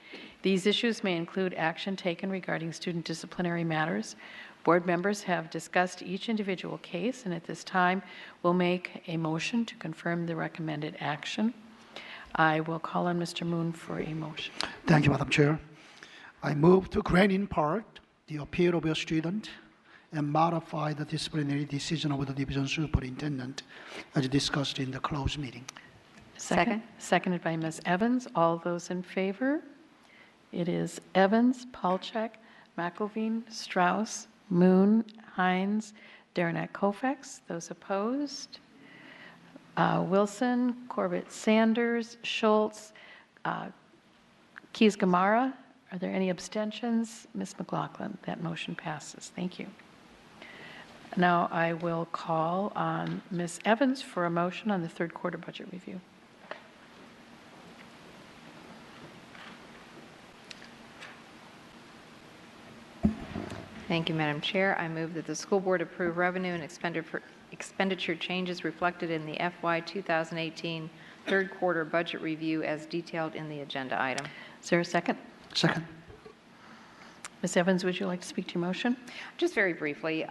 These issues may include action taken regarding student disciplinary matters. Board members have discussed each individual case, and at this time will make a motion to confirm the recommended action. I will call on Mr. Moon for a motion. Thank you, Madam Chair. I move to grant in part the appeal of a student and modify the disciplinary decision of the division superintendent as discussed in the closed meeting. Second. Seconded by Ms. Evans. All those in favor? It is Evans, Palchak, McElveen, Strauss, Moon, Hines, Derenak, Koufax. Those opposed? Wilson, Corbett, Sanders, Schultz, Keys Gamara. Are there any abstentions? Ms. McLaughlin. That motion passes. Thank you. Now I will call on Ms. Evans for a motion on the third quarter budget review. Thank you, Madam Chair. I move that the school board approve revenue and expenditure changes reflected in the FY 2018 third quarter budget review as detailed in the agenda item. Is there a second? Second. Ms. Evans, would you like to speak to your motion? Just very briefly,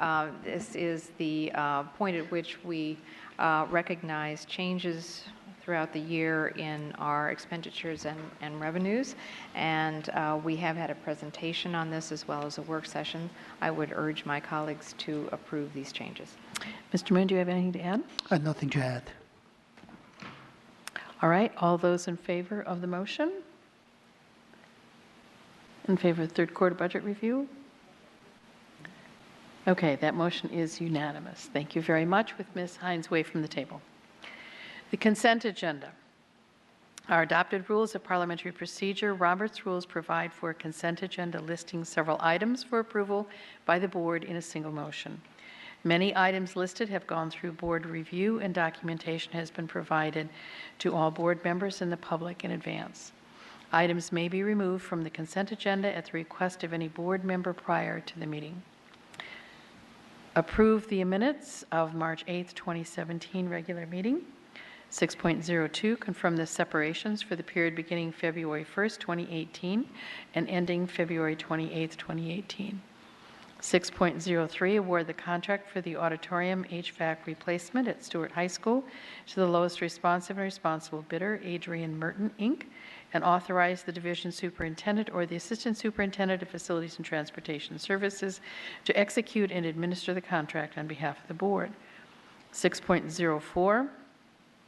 this is the point at which we recognize changes throughout the year in our expenditures and revenues, and we have had a presentation on this as well as a work session. I would urge my colleagues to approve these changes. Mr. Moon, do you have anything to add? Nothing to add. All right, all those in favor of the motion? In favor of the third quarter budget review? Okay, that motion is unanimous. Thank you very much, with Ms. Hines away from the table. The consent agenda. Our adopted rules of parliamentary procedure, Robert's rules, provide for a consent agenda listing several items for approval by the board in a single motion. Many items listed have gone through board review, and documentation has been provided to all board members and the public in advance. Items may be removed from the consent agenda at the request of any board member prior to the meeting. Approve the minutes of March 8th, 2017 regular meeting. 6.02, confirm the separations for the period beginning February 1st, 2018 and ending February 28th, 2018. 6.03, award the contract for the auditorium HVAC replacement at Stewart High School to the lowest responsive and responsible bidder, Adrian Merton, Inc., and authorize the division superintendent or the assistant superintendent of facilities and transportation services to execute and administer the contract on behalf of the board. 6.04,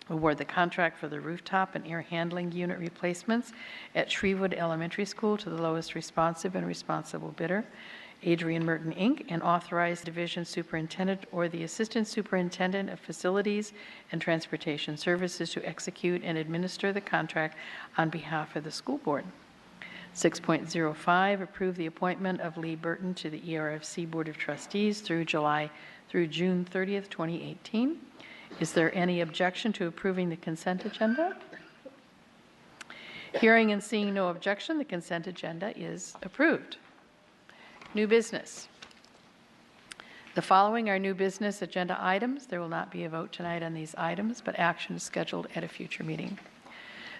award the contract for the rooftop and air handling unit replacements at Shreewood Elementary School to the lowest responsive and responsible bidder, Adrian Merton, Inc., and authorize division superintendent or the assistant superintendent of facilities and transportation services to execute and administer the contract on behalf of the school board. 6.05, approve the appointment of Lee Burton to the ERFC Board of Trustees through June 30th, 2018. Is there any objection to approving the consent agenda? Hearing and seeing no objection, the consent agenda is approved. New business. The following are new business agenda items. There will not be a vote tonight on these items, but action is scheduled at a future meeting.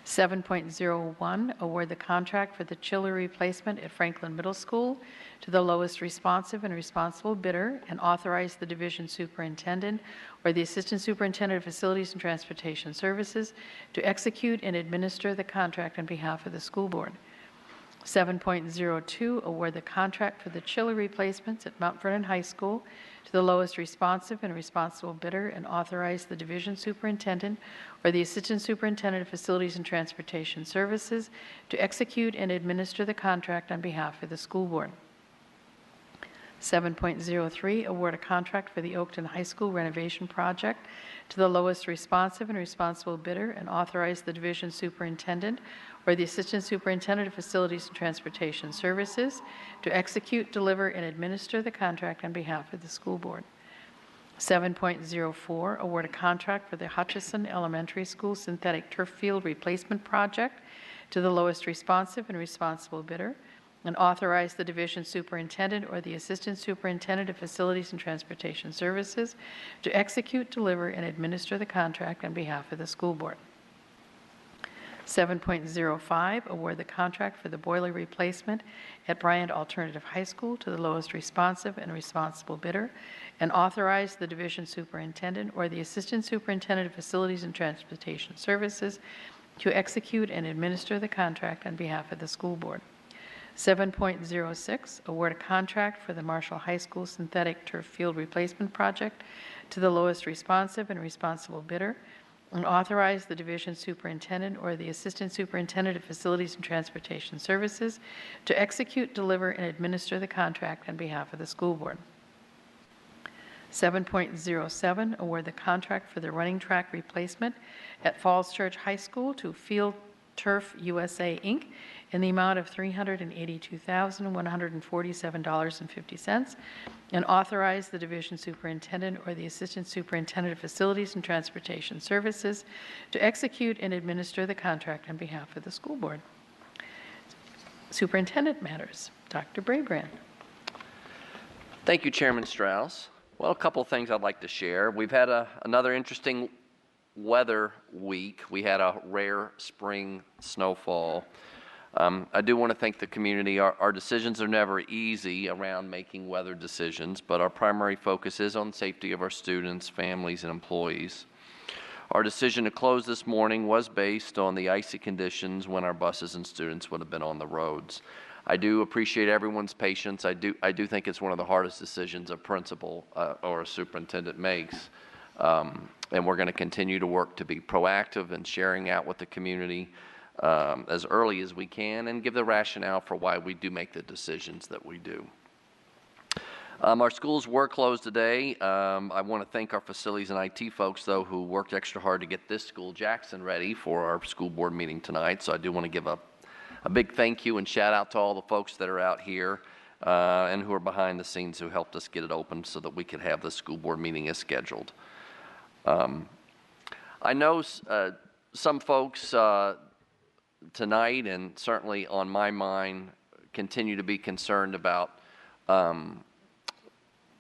7.01, award the contract for the chiller replacement at Franklin Middle School to the lowest responsive and responsible bidder, and authorize the division superintendent or the assistant superintendent of facilities and transportation services to execute and administer the contract on behalf of the school board. 7.02, award the contract for the chiller replacements at Mount Vernon High School to the lowest responsive and responsible bidder, and authorize the division superintendent or the assistant superintendent of facilities and transportation services to execute and administer the contract on behalf of the school board. 7.03, award a contract for the Oakton High School renovation project to the lowest responsive and responsible bidder, and authorize the division superintendent or the assistant superintendent of facilities and transportation services to execute, deliver, and administer the contract on behalf of the school board. 7.04, award a contract for the Hutchison Elementary School synthetic turf field replacement project to the lowest responsive and responsible bidder, and authorize the division superintendent or the assistant superintendent of facilities and transportation services to execute, deliver, and administer the contract on behalf of the school board. 7.05, award the contract for the boiler replacement at Bryant Alternative High School to the lowest responsive and responsible bidder, and authorize the division superintendent or the assistant superintendent of facilities and transportation services to execute and administer the contract on behalf of the school board. 7.06, award a contract for the Marshall High School synthetic turf field replacement project to the lowest responsive and responsible bidder, and authorize the division superintendent or the assistant superintendent of facilities and transportation services to execute, deliver, and administer the contract on behalf of the school board. 7.07, award the contract for the running track replacement at Falls Church High School to Field Turf USA, Inc. in the amount of $382,147.50, and authorize the division superintendent or the assistant superintendent of facilities and transportation services to execute and administer the contract on behalf of the school board. Superintendent matters. Dr. Brabrand. Thank you, Chairman Strauss. Well, a couple of things I'd like to share. We've had another interesting weather week. We had a rare spring snowfall. I do want to thank the community. Our decisions are never easy around making weather decisions, but our primary focus is on safety of our students, families, and employees. Our decision to close this morning was based on the icy conditions when our buses and students would have been on the roads. I do appreciate everyone's patience. I do think it's one of the hardest decisions a principal or a superintendent makes. And we're going to continue to work to be proactive in sharing out with the community as early as we can, and give the rationale for why we do make the decisions that we do. Our schools were closed today. I want to thank our facilities and IT folks, though, who worked extra hard to get this school, Jackson, ready for our school board meeting tonight. So I do want to give a big thank you and shout out to all the folks that are out here and who are behind the scenes who helped us get it open so that we could have the school board meeting as scheduled. I know some folks tonight, and certainly on my mind, continue to be concerned about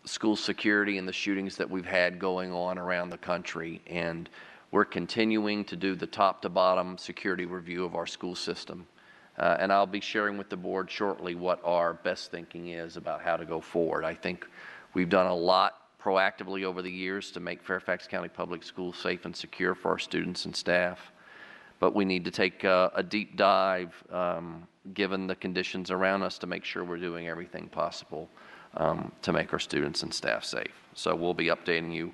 school security and the shootings that we've had going on around the country. And we're continuing to do the top to bottom security review of our school system. And I'll be sharing with the board shortly what our best thinking is about how to go forward. I think we've done a lot proactively over the years to make Fairfax County Public Schools safe and secure for our students and staff. But we need to take a deep dive, given the conditions around us, to make sure we're doing everything possible to make our students and staff safe. So we'll be updating you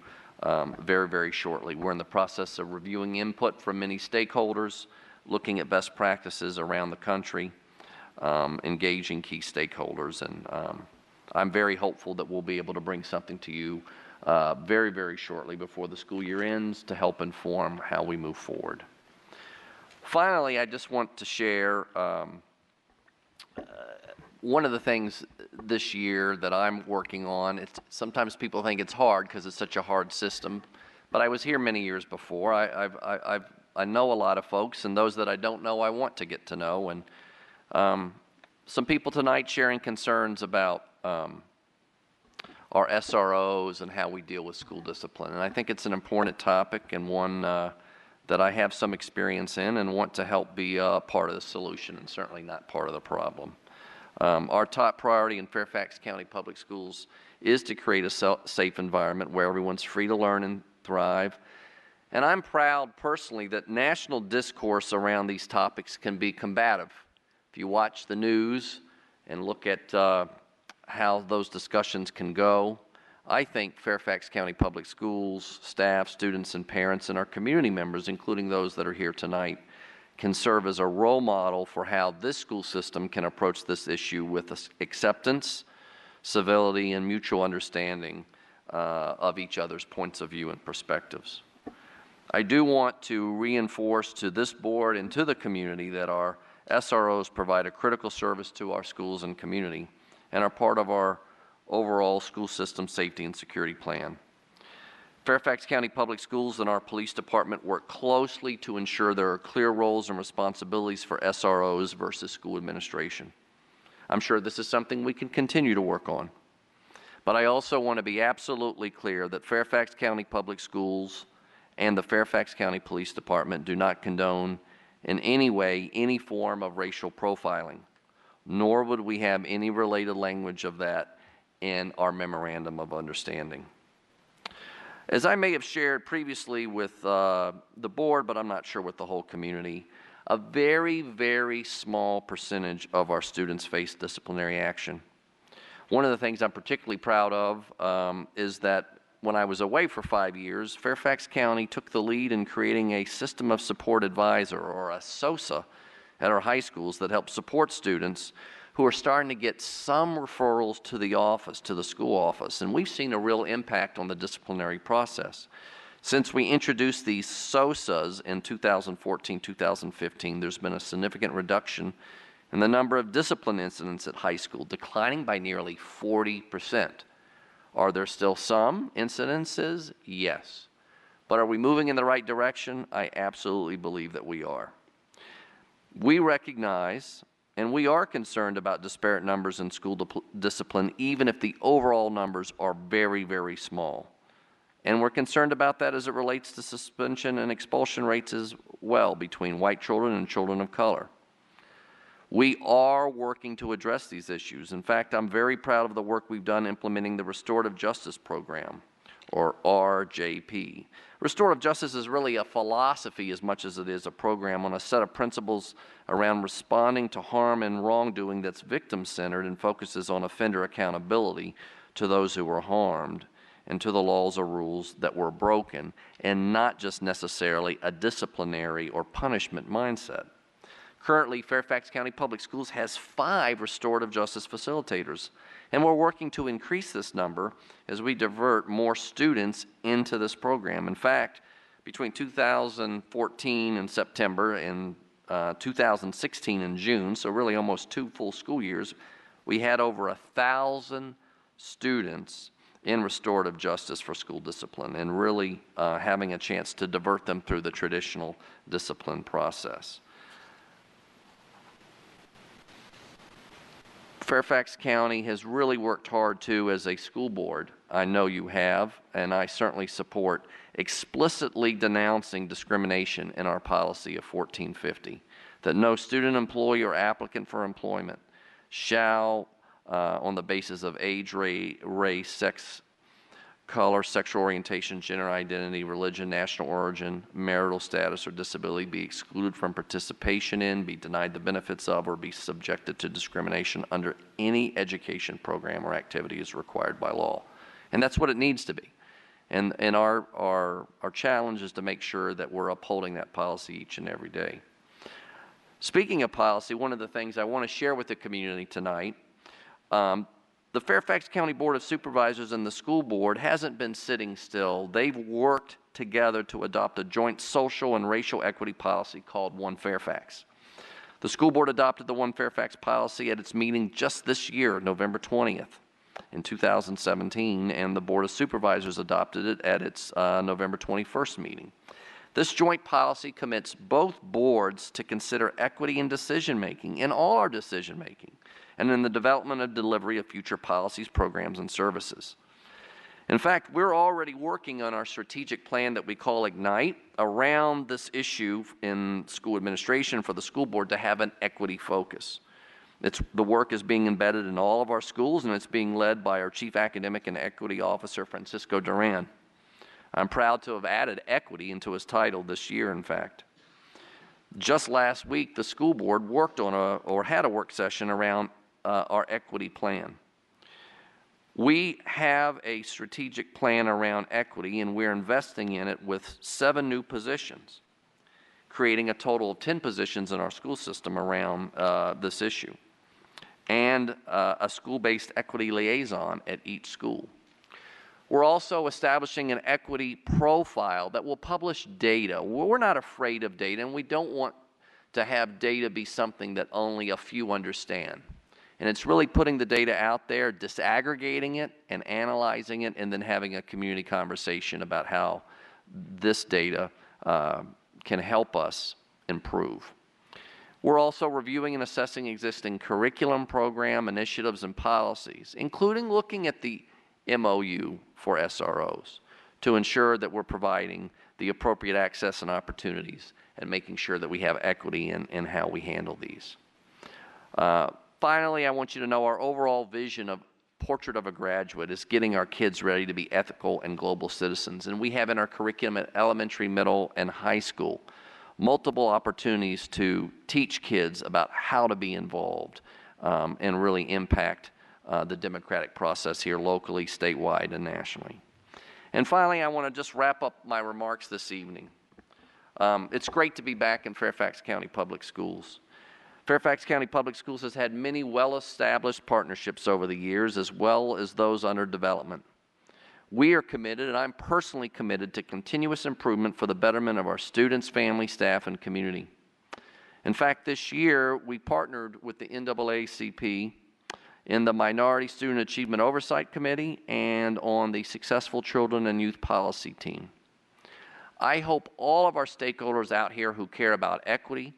very, very shortly. We're in the process of reviewing input from many stakeholders, looking at best practices around the country, engaging key stakeholders, and I'm very hopeful that we'll be able to bring something to you very, very shortly before the school year ends to help inform how we move forward. Finally, I just want to share one of the things this year that I'm working on, sometimes people think it's hard because it's such a hard system, but I was here many years before. I know a lot of folks, and those that I don't know, I want to get to know. And some people tonight sharing concerns about our SROs and how we deal with school discipline. And I think it's an important topic and one that I have some experience in and want to help be part of the solution and certainly not part of the problem. Our top priority in Fairfax County Public Schools is to create a safe environment where everyone's free to learn and thrive. And I'm proud personally that national discourse around these topics can be combative. If you watch the news and look at how those discussions can go, I think Fairfax County Public Schools, staff, students, and parents, and our community members, including those that are here tonight, can serve as a role model for how this school system can approach this issue with acceptance, civility, and mutual understanding of each other's points of view and perspectives. I do want to reinforce to this board and to the community that our SROs provide a critical service to our schools and community and are part of our overall school system safety and security plan. Fairfax County Public Schools and our police department work closely to ensure there are clear roles and responsibilities for SROs versus school administration. I'm sure this is something we can continue to work on. But I also want to be absolutely clear that Fairfax County Public Schools and the Fairfax County Police Department do not condone in any way any form of racial profiling, nor would we have any related language of that in our memorandum of understanding. As I may have shared previously with the board, but I'm not sure with the whole community, a very, very small percentage of our students face disciplinary action. One of the things I'm particularly proud of is that when I was away for 5 years, Fairfax County took the lead in creating a system of support advisor, or a SOSA, at our high schools that helps support students who are starting to get some referrals to the office, to the school office. And we've seen a real impact on the disciplinary process. Since we introduced these SOSAs in 2014, 2015, there's been a significant reduction in the number of discipline incidents at high school, declining by nearly 40%. Are there still some incidences? Yes. But are we moving in the right direction? I absolutely believe that we are. We recognize and we are concerned about disparate numbers in school discipline, even if the overall numbers are very, very small. And we're concerned about that as it relates to suspension and expulsion rates as well between white children and children of color. We are working to address these issues. In fact, I'm very proud of the work we've done implementing the Restorative Justice Program, or RJP. Restorative justice is really a philosophy as much as it is a program on a set of principles around responding to harm and wrongdoing that's victim-centered and focuses on offender accountability to those who were harmed and to the laws or rules that were broken, and not just necessarily a disciplinary or punishment mindset. Currently, Fairfax County Public Schools has 5 restorative justice facilitators, and we're working to increase this number as we divert more students into this program. In fact, between 2014 in September and 2016 in June, so really almost 2 full school years, we had over 1,000 students in restorative justice for school discipline, and really having a chance to divert them through the traditional discipline process. Fairfax County has really worked hard too as a school board. I know you have, and I certainly support explicitly denouncing discrimination in our policy of 1450, that no student, employee, or applicant for employment shall, on the basis of age, race, sex, color, sexual orientation, gender identity, religion, national origin, marital status, or disability be excluded from participation in, be denied the benefits of, or be subjected to discrimination under any education program or activity as required by law. And that's what it needs to be. And our challenge is to make sure that we're upholding that policy each and every day. Speaking of policy, one of the things I want to share with the community tonight, the Fairfax County Board of Supervisors and the school board hasn't been sitting still. They've worked together to adopt a joint social and racial equity policy called One Fairfax. The school board adopted the One Fairfax policy at its meeting just this year, November 20th in 2017, and the Board of Supervisors adopted it at its November 21st meeting. This joint policy commits both boards to consider equity in decision-making, in all our decision-making, and in the development and delivery of future policies, programs, and services. In fact, we're already working on our strategic plan that we call Ignite around this issue in school administration for the school board to have an equity focus. The work is being embedded in all of our schools, and it's being led by our Chief Academic and Equity Officer, Francisco Duran. I'm proud to have added equity into his title this year, in fact. Just last week, the school board worked on had a work session around our equity plan. We have a strategic plan around equity, and we're investing in it with 7 new positions, creating a total of 10 positions in our school system around this issue, and a school-based equity liaison at each school. We're also establishing an equity profile that will publish data. We're not afraid of data, and we don't want to have data be something that only a few understand. And it's really putting the data out there, disaggregating it, and analyzing it, and then having a community conversation about how this data can help us improve. We're also reviewing and assessing existing curriculum, program, initiatives, and policies, including looking at the MOU for SROs to ensure that we're providing the appropriate access and opportunities and making sure that we have equity in how we handle these. Finally, I want you to know our overall vision of Portrait of a Graduate is getting our kids ready to be ethical and global citizens. And we have in our curriculum at elementary, middle, and high school multiple opportunities to teach kids about how to be involved and really impact the democratic process here locally, statewide, and nationally. And finally, I want to just wrap up my remarks this evening. It's great to be back in Fairfax County Public Schools. Fairfax County Public Schools has had many well-established partnerships over the years, as well as those under development. We are committed, and I'm personally committed, to continuous improvement for the betterment of our students, family, staff, and community. In fact, this year, we partnered with the NAACP in the Minority Student Achievement Oversight Committee and on the Successful Children and Youth Policy Team. I hope all of our stakeholders out here who care about equity,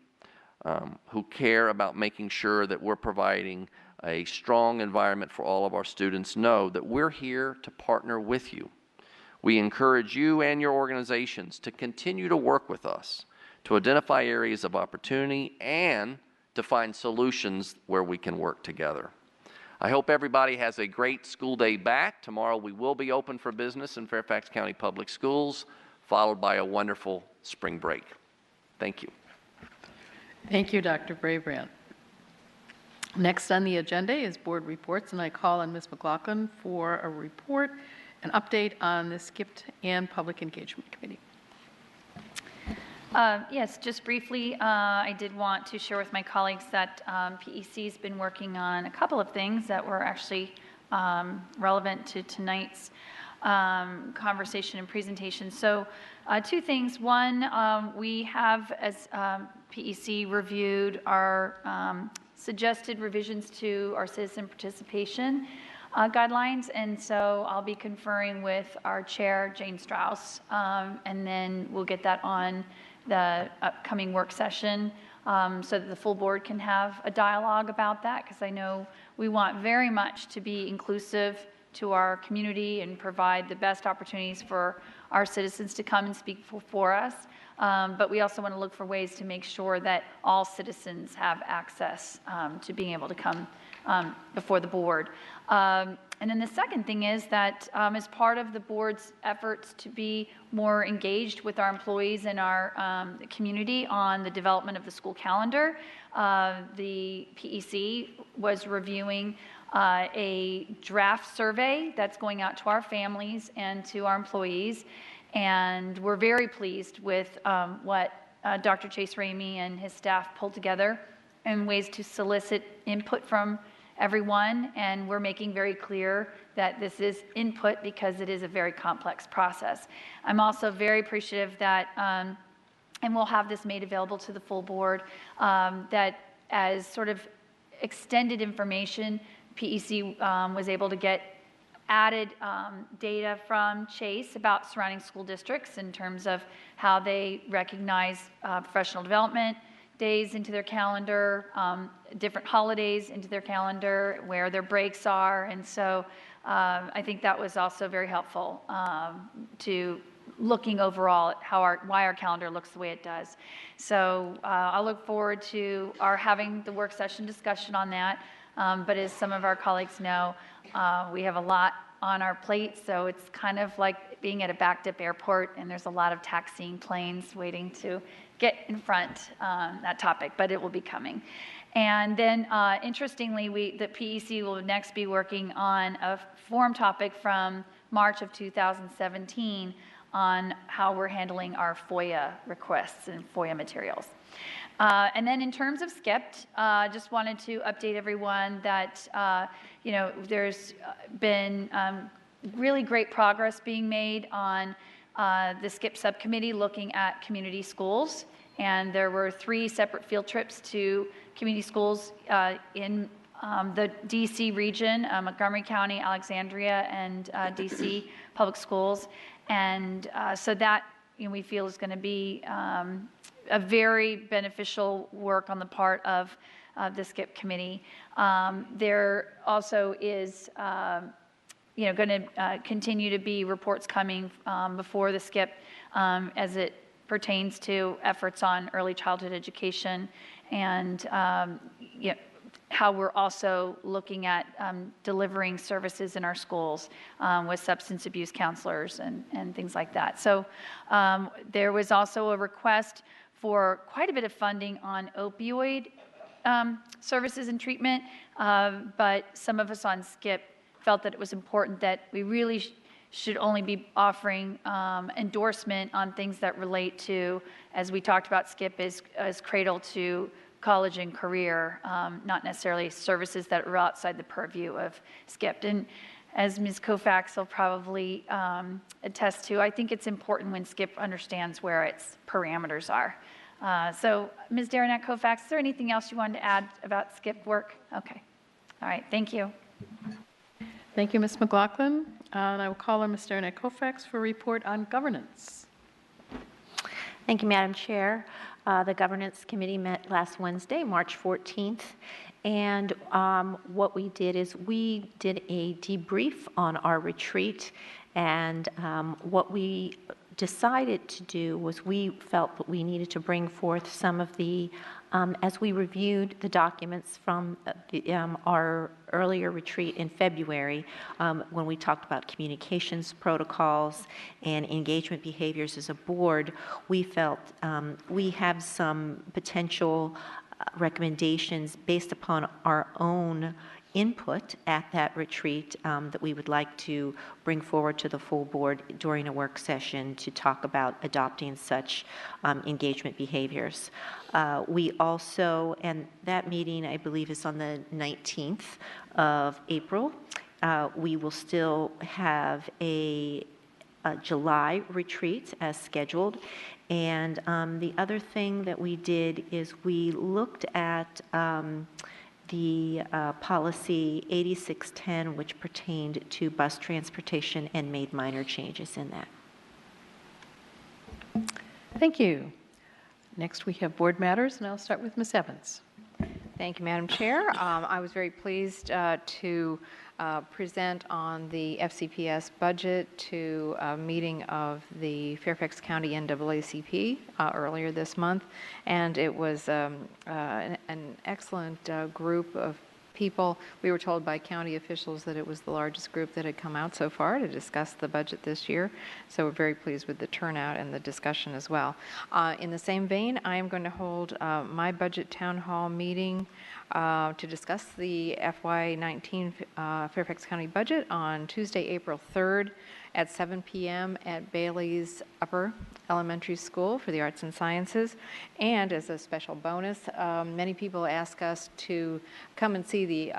who care about making sure that we're providing a strong environment for all of our students, know that we're here to partner with you. We encourage you and your organizations to continue to work with us to identify areas of opportunity and to find solutions where we can work together. I hope everybody has a great school day back. Tomorrow we will be open for business in Fairfax County Public Schools, followed by a wonderful spring break. Thank you. Thank you, Dr. Brabrand. Next on the agenda is board reports, and I call on Ms. McLaughlin for a report, an update on the SCIPT and Public Engagement Committee. Yes, just briefly, I did want to share with my colleagues that PEC has been working on a couple of things that were actually relevant to tonight's conversation and presentation. So 2 things. One, we have, as PEC, reviewed our suggested revisions to our citizen participation guidelines, and so I'll be conferring with our chair, Jane Strauss, and then we'll get that on the upcoming work session so that the full board can have a dialogue about that, because I know we want very much to be inclusive to our community and provide the best opportunities for our citizens to come and speak for us. But we also want to look for ways to make sure that all citizens have access to being able to come before the board. And then the second thing is that as part of the board's efforts to be more engaged with our employees and our community on the development of the school calendar, the PEC was reviewing a draft survey that's going out to our families and to our employees. And we're very pleased with what Dr. Chase Ramey and his staff pulled together in ways to solicit input from everyone. And we're making very clear that this is input because it is a very complex process. I'm also very appreciative that, and we'll have this made available to the full board, that as sort of extended information. PEC was able to get added data from Chase about surrounding school districts in terms of how they recognize professional development days into their calendar, different holidays into their calendar, where their breaks are. And so I think that was also very helpful to looking overall at why our calendar looks the way it does. So I'll look forward to our having the work session discussion on that. But as some of our colleagues know, we have a lot on our plate, so it's kind of like being at a backed-up airport, and there's a lot of taxiing planes waiting to get in front that topic, but it will be coming. And then, interestingly, the PEC will next be working on a forum topic from March of 2017 on how we're handling our FOIA requests and FOIA materials. And then in terms of SCIPT, just wanted to update everyone that there's been really great progress being made on the SCIPT subcommittee looking at community schools. And there were 3 separate field trips to community schools in the DC region, Montgomery County, Alexandria, and DC public schools. And so that we feel is going to be a very beneficial work on the part of the SCIP committee. There also is going to continue to be reports coming before the SCIP as it pertains to efforts on early childhood education and how we're also looking at delivering services in our schools with substance abuse counselors and things like that. So there was also a request for quite a bit of funding on opioid services and treatment, but some of us on SCIP felt that it was important that we really should only be offering endorsement on things that relate to, as we talked about SCIP, as cradle to college and career, not necessarily services that are outside the purview of SCIP. And as Ms. Koufax will probably attest to, I think it's important when SCIP understands where its parameters are. So Ms. Darinette Koufax, is there anything else you wanted to add about SCIP work? Okay. All right. Thank you. Thank you, Ms. McLaughlin. And I will call on Ms. Darinette Koufax for a report on governance. Thank you, Madam Chair. The Governance Committee met last Wednesday, March 14th, and what we did is we did a debrief on our retreat, and what we decided to do was we felt that we needed to bring forth some of the, as we reviewed the documents from our earlier retreat in February, when we talked about communications protocols and engagement behaviors as a board, we felt we have some potential recommendations based upon our own input at that retreat that we would like to bring forward to the full board during a work session to talk about adopting such engagement behaviors. We also, and that meeting I believe is on the 19th of April, we will still have a July retreat as scheduled. And the other thing that we did is we looked at the policy 8610, which pertained to bus transportation, and made minor changes in that. Thank you. Next, we have board matters, and I'll start with Ms. Evans. Thank you, Madam Chair. I was very pleased to present on the FCPS budget to a meeting of the Fairfax County NAACP earlier this month, and it was an excellent group of people. We were told by county officials that it was the largest group that had come out so far to discuss the budget this year, so we're very pleased with the turnout and the discussion as well. In the same vein, I am going to hold my budget town hall meeting to discuss the FY19 Fairfax County budget on Tuesday, April 3rd at 7 p.m. at Bailey's Upper Elementary School for the Arts and Sciences. And as a special bonus, many people ask us to come and see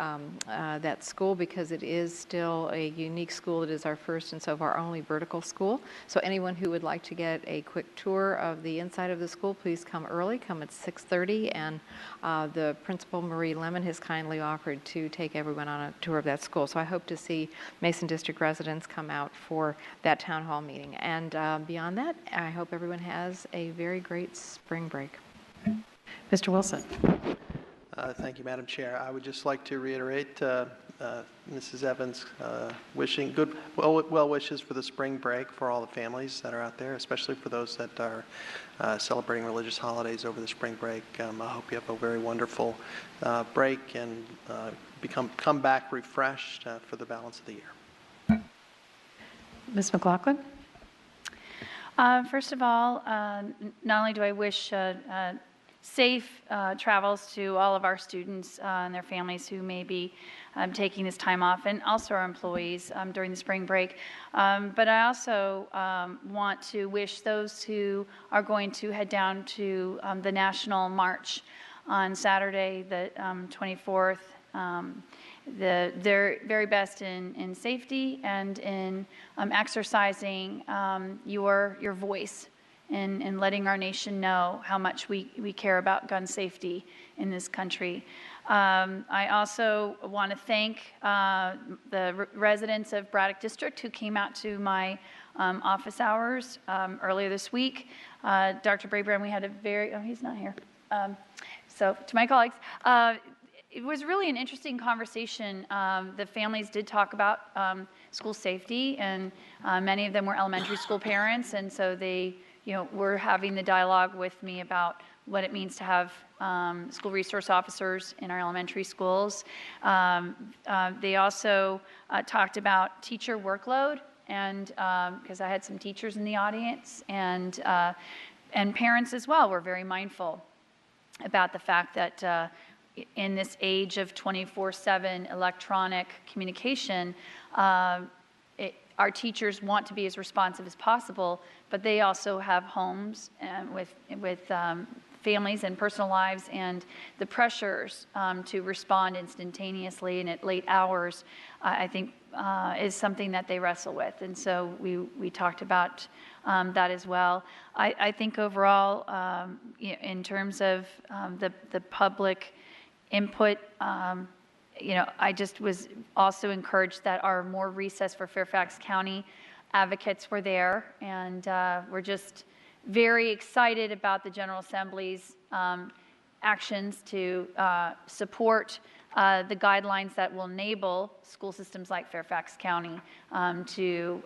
that school because it is still a unique school. It is our first and so far only vertical school. So anyone who would like to get a quick tour of the inside of the school, please come early. Come at 6:30, and the principal, Marie Lemon, has kindly offered to take everyone on a tour of that school. So I hope to see Mason District residents come out for that town hall meeting. And beyond that, I hope everyone has a very great spring break. Mr. Wilson. Thank you, Madam Chair. I would just like to reiterate Mrs. Evans' wishing well wishes for the spring break for all the families that are out there, especially for those that are celebrating religious holidays over the spring break. I hope you have a very wonderful break and come back refreshed for the balance of the year. Ms. McLaughlin? First of all, not only do I wish safe travels to all of our students and their families who may be taking this time off, and also our employees during the spring break, but I also want to wish those who are going to head down to the National March on Saturday, the 24th, their very best in safety and in exercising your voice and letting our nation know how much we care about gun safety in this country. I also want to thank the residents of Braddock District who came out to my office hours earlier this week. Dr. Brabrand, we had a very, he's not here. So to my colleagues, it was really an interesting conversation. The families did talk about school safety, and many of them were elementary school parents, and so they were having the dialogue with me about what it means to have school resource officers in our elementary schools. They also talked about teacher workload, and because I had some teachers in the audience, and parents as well were very mindful about the fact that in this age of 24/7 electronic communication, our teachers want to be as responsive as possible, but they also have homes and with families and personal lives, and the pressures to respond instantaneously and at late hours, I think, is something that they wrestle with. And so we talked about that as well. I think overall, in terms of the public input, I just was also encouraged that our More Recess for Fairfax County advocates were there, and we're just very excited about the General Assembly's actions to support the guidelines that will enable school systems like Fairfax County to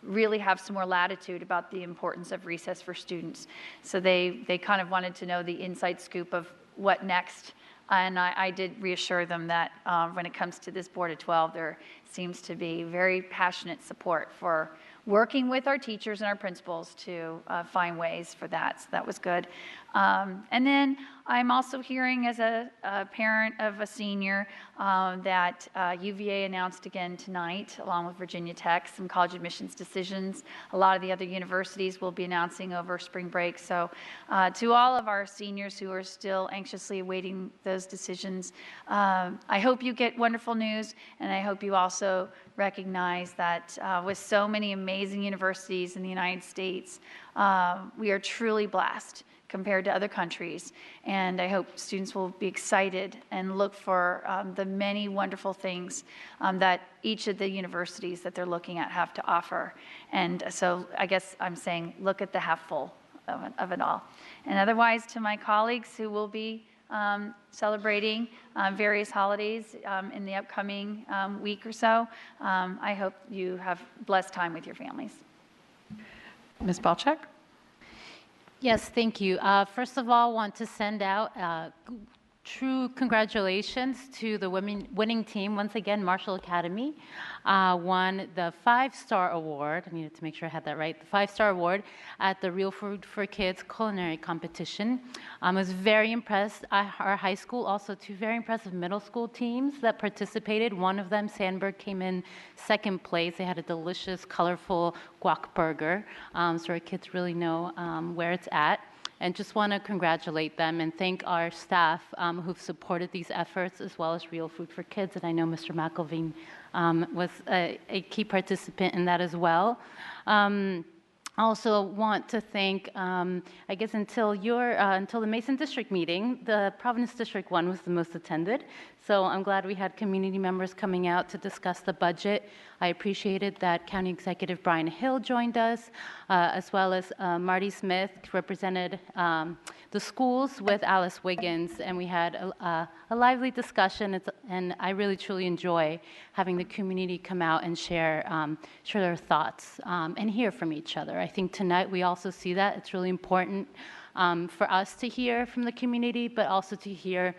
really have some more latitude about the importance of recess for students. So they kind of wanted to know the inside scoop of what next. And I did reassure them that when it comes to this Board of 12, there seems to be very passionate support for working with our teachers and our principals to find ways for that. So that was good. And then I'm also hearing as a parent of a senior that UVA announced again tonight, along with Virginia Tech, some college admissions decisions. A lot of the other universities will be announcing over spring break. So to all of our seniors who are still anxiously awaiting those decisions, I hope you get wonderful news, and I hope you also recognize that with so many amazing universities in the United States, we are truly blessed compared to other countries, and I hope students will be excited and look for the many wonderful things that each of the universities that they're looking at have to offer. And so I guess I'm saying look at the half full of it all. And otherwise, to my colleagues who will be celebrating various holidays in the upcoming week or so, I hope you have blessed time with your families. Ms. Balchak? Yes, thank you. First of all, I want to send out true congratulations to the winning team. Once again, Marshall Academy won the 5-star award. I needed to make sure I had that right. The 5-star award at the Real Food for Kids culinary competition. I was very impressed. Our high school, also 2 very impressive middle school teams that participated. One of them, Sandberg, came in 2nd place. They had a delicious, colorful guac burger. So our kids really know where it's at. And just want to congratulate them and thank our staff who've supported these efforts, as well as Real Food for Kids. And I know Mr. McElveen was a key participant in that as well. Also want to thank, I guess until the Mason District meeting, the Providence District one was the most attended. So I'm glad we had community members coming out to discuss the budget. I appreciated that County Executive Brian Hill joined us, as well as Marty Smith represented the schools with Alice Wiggins, and we had a lively discussion. And I really truly enjoy having the community come out and share their thoughts and hear from each other. I think tonight we also see that it's really important for us to hear from the community, but also to hear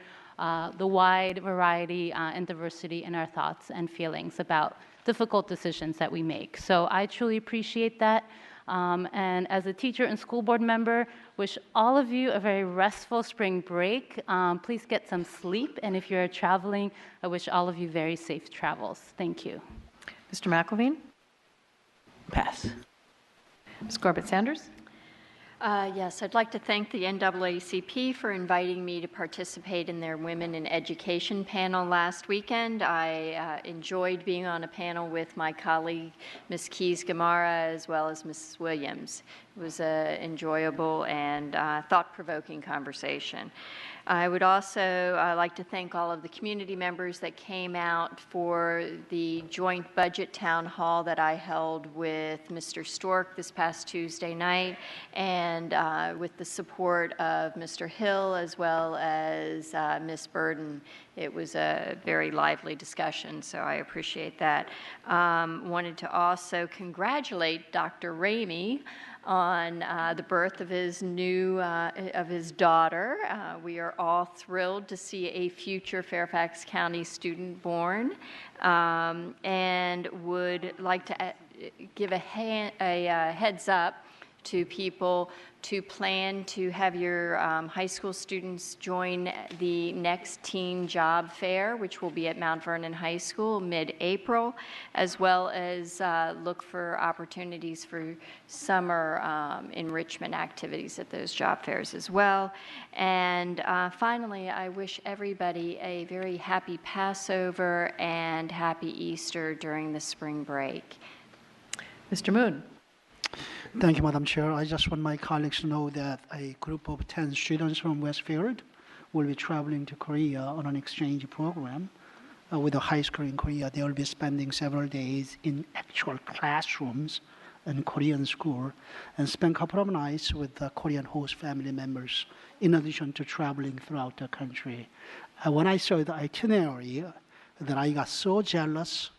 the wide variety and diversity in our thoughts and feelings about difficult decisions that we make. So I truly appreciate that. And as a teacher and school board member, wish all of you a very restful spring break. Please get some sleep. And if you're traveling, I wish all of you very safe travels. Thank you. Mr. McElveen? Pass. Ms. Corbett-Sanders? Yes, I'd like to thank the NAACP for inviting me to participate in their Women in Education panel last weekend. I enjoyed being on a panel with my colleague, Ms. Keys-Gamarra, as well as Mrs. Williams. It was an enjoyable and thought-provoking conversation. I would also like to thank all of the community members that came out for the joint budget town hall that I held with Mr. Stork this past Tuesday night, and with the support of Mr. Hill as well as Ms. Burden. It was a very lively discussion, so I appreciate that. Wanted to also congratulate Dr. Ramey on the birth of his daughter. We are all thrilled to see a future Fairfax County student born, and would like to give a heads up to people to plan to have your high school students join the next teen job fair, which will be at Mount Vernon High School mid-April, as well as look for opportunities for summer enrichment activities at those job fairs as well. And finally, I wish everybody a very happy Passover and happy Easter during the spring break. Mr. Moon. Thank you, Madam Chair. I just want my colleagues to know that a group of 10 students from Westfield will be traveling to Korea on an exchange program with a high school in Korea. They will be spending several days in actual classrooms in Korean school and spend a couple of nights with the Korean host family members, in addition to traveling throughout the country. When I saw the itinerary, that I got so jealous.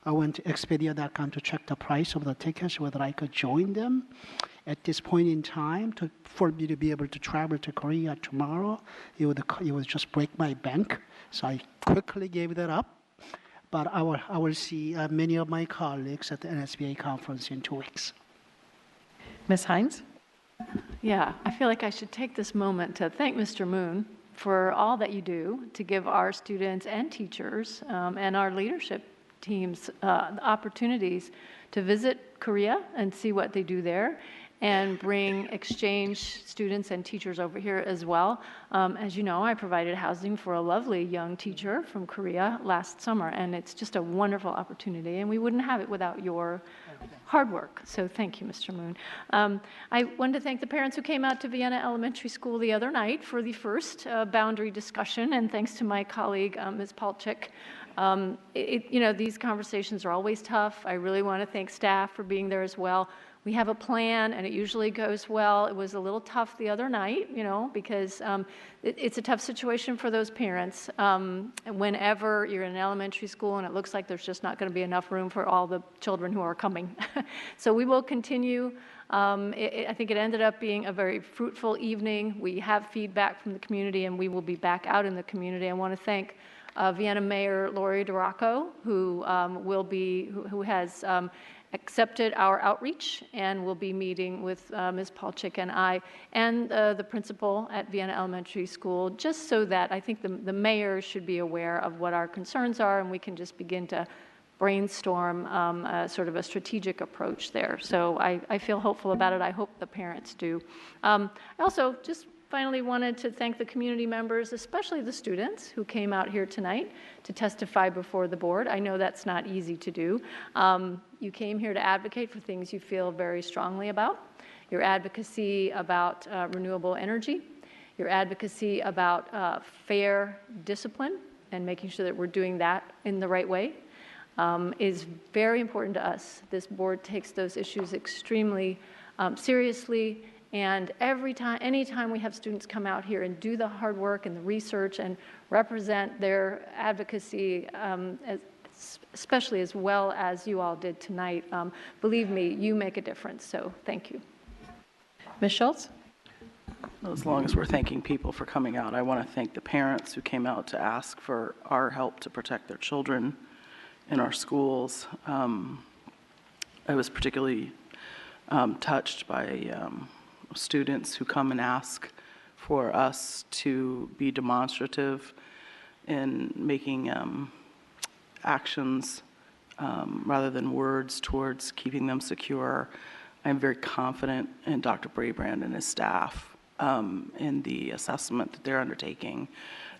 I went to Expedia.com to check the price of the tickets, whether I could join them. At this point in time, for me to be able to travel to Korea tomorrow, it would just break my bank. So I quickly gave that up. But I will see many of my colleagues at the NSBA conference in 2 weeks. Ms. Hines? Yeah, I feel like I should take this moment to thank Mr. Moon for all that you do to give our students and teachers and our leadership teams opportunities to visit Korea and see what they do there, and bring exchange students and teachers over here as well. As you know, I provided housing for a lovely young teacher from Korea last summer, and it's just a wonderful opportunity, and we wouldn't have it without your hard work. So thank you, Mr. Moon. I wanted to thank the parents who came out to Vienna Elementary School the other night for the first boundary discussion, and thanks to my colleague, Ms. Palchik. These conversations are always tough. I really want to thank staff for being there as well. We have a plan, and it usually goes well. It was a little tough the other night, because it's a tough situation for those parents. Whenever you're in an elementary school and it looks like there's just not going to be enough room for all the children who are coming. So we will continue. I think it ended up being a very fruitful evening. We have feedback from the community, and we will be back out in the community. I want to thank Vienna Mayor Lori DeRocco, who has accepted our outreach and will be meeting with Ms. Palchik and I and the principal at Vienna Elementary School, just so that I think the mayor should be aware of what our concerns are, and we can just begin to brainstorm sort of a strategic approach there. So I feel hopeful about it. I hope the parents do. I also just finally wanted to thank the community members, especially the students who came out here tonight to testify before the board. I know that's not easy to do. You came here to advocate for things you feel very strongly about. Your advocacy about renewable energy, your advocacy about fair discipline and making sure that we're doing that in the right way is very important to us. This board takes those issues extremely seriously. And anytime we have students come out here and do the hard work and the research and represent their advocacy, especially as well as you all did tonight, believe me, you make a difference. So thank you. Ms. Schultz? As long as we're thanking people for coming out, I want to thank the parents who came out to ask for our help to protect their children in our schools. I was particularly touched by students who come and ask for us to be demonstrative in making actions rather than words towards keeping them secure. I'm very confident in Dr. Brabrand and his staff in the assessment that they're undertaking,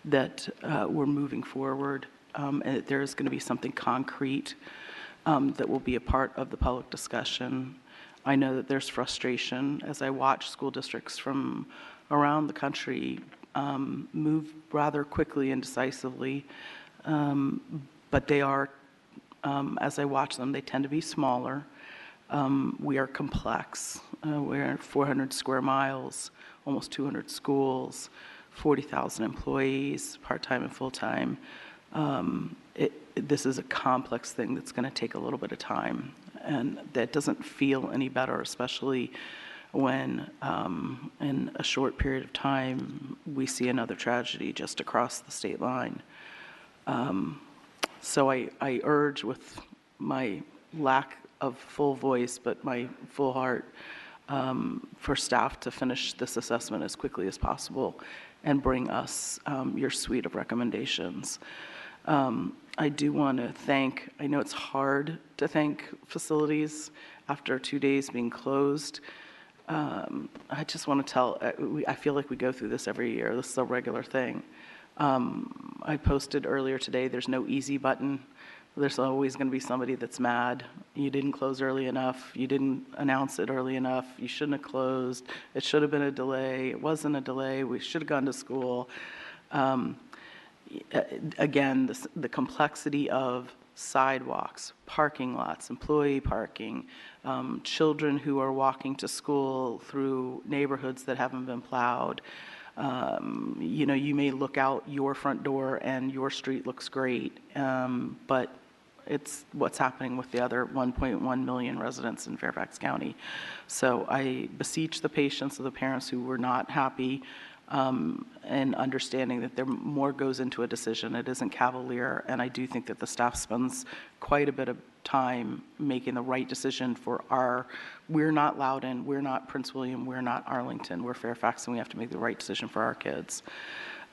that we're moving forward, and that there is going to be something concrete that will be a part of the public discussion. I know that there's frustration as I watch school districts from around the country move rather quickly and decisively, but they are, as I watch them, they tend to be smaller. We are complex. We're 400 square miles, almost 200 schools, 40,000 employees, part-time and full-time. This is a complex thing that's going to take a little bit of time. And that doesn't feel any better, especially when in a short period of time we see another tragedy just across the state line. So I urge, with my lack of full voice but my full heart, for staff to finish this assessment as quickly as possible and bring us your suite of recommendations. I do want to thank, I know it's hard to thank facilities after 2 days being closed. I just want to tell, I feel like we go through this every year. This is a regular thing. I posted earlier today, there's no easy button. There's always going to be somebody that's mad. You didn't close early enough. You didn't announce it early enough. You shouldn't have closed. It should have been a delay. It wasn't a delay. We should have gone to school. Again, the complexity of sidewalks, parking lots, employee parking, children who are walking to school through neighborhoods that haven't been plowed. You may look out your front door and your street looks great, but it's what's happening with the other 1.1 million residents in Fairfax County. So I beseech the patience of the parents who were not happy, and understanding that there more goes into a decision. It isn't cavalier, and I do think that the staff spends quite a bit of time making the right decision for we're not Loudoun, we're not Prince William, we're not Arlington, we're Fairfax, and we have to make the right decision for our kids.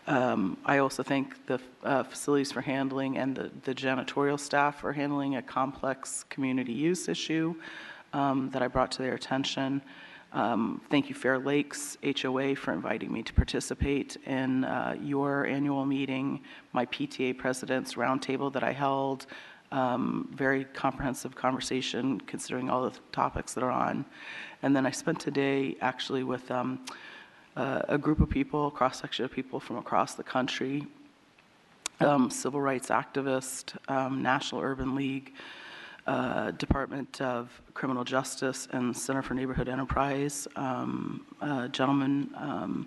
I also thank the facilities for handling and the janitorial staff for handling a complex community use issue that I brought to their attention. Thank you, Fair Lakes HOA, for inviting me to participate in your annual meeting, my PTA President's Roundtable that I held. Very comprehensive conversation considering all the topics that are on. And then I spent today actually with a group of people, a cross-section of people from across the country, civil rights activists, National Urban League, Department of Criminal Justice and Center for Neighborhood Enterprise, a gentleman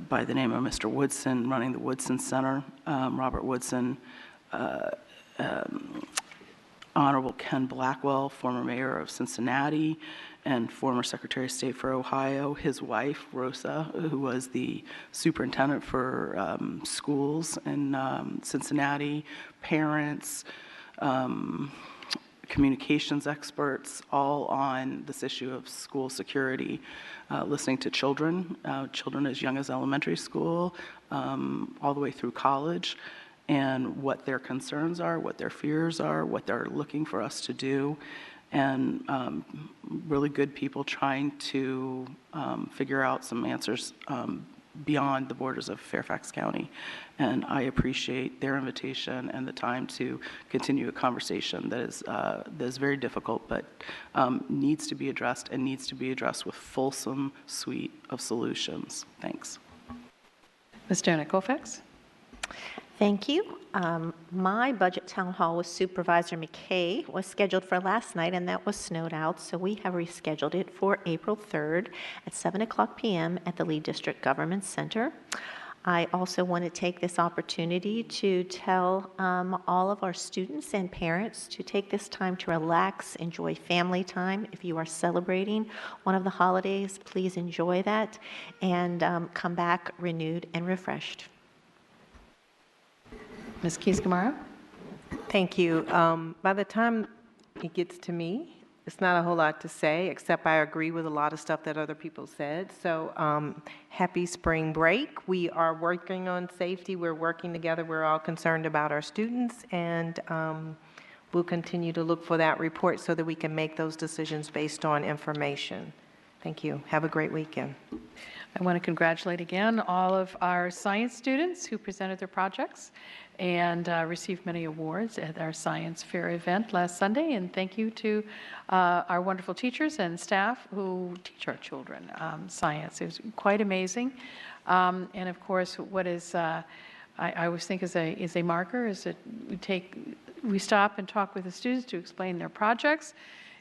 by the name of Mr. Woodson running the Woodson Center, Robert Woodson, Honorable Ken Blackwell, former mayor of Cincinnati and former Secretary of State for Ohio, his wife, Rosa, who was the superintendent for schools in Cincinnati, parents, communications experts, all on this issue of school security, listening to children as young as elementary school, all the way through college, and what their concerns are, what their fears are, what they're looking for us to do, and really good people trying to figure out some answers beyond the borders of Fairfax County. And I appreciate their invitation and the time to continue a conversation that is very difficult, but needs to be addressed and needs to be addressed with fulsome suite of solutions. Thanks. Ms. Dernick Colfax. Thank you. My budget town hall with Supervisor McKay was scheduled for last night, and that was snowed out, so we have rescheduled it for April 3rd at 7 o'clock p.m. at the Lee District Government Center. I also want to take this opportunity to tell all of our students and parents to take this time to relax, enjoy family time. If you are celebrating one of the holidays, please enjoy that and come back renewed and refreshed. Ms. Keys-Gamarra. Thank you. By the time it gets to me, it's not a whole lot to say, except I agree with a lot of stuff that other people said. So happy spring break. We are working on safety. We're working together. We're all concerned about our students, and we'll continue to look for that report so that we can make those decisions based on information. Thank you. Have a great weekend. I want to congratulate again all of our science students who presented their projects and received many awards at our science fair event last Sunday. And thank you to our wonderful teachers and staff who teach our children science. It was quite amazing. And of course, what is I always think is a marker is that we stop and talk with the students to explain their projects.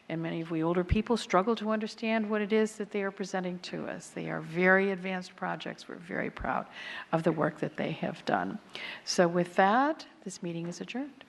And many of we older people struggle to understand what it is that they are presenting to us. They are very advanced projects. We're very proud of the work that they have done. So with that, this meeting is adjourned.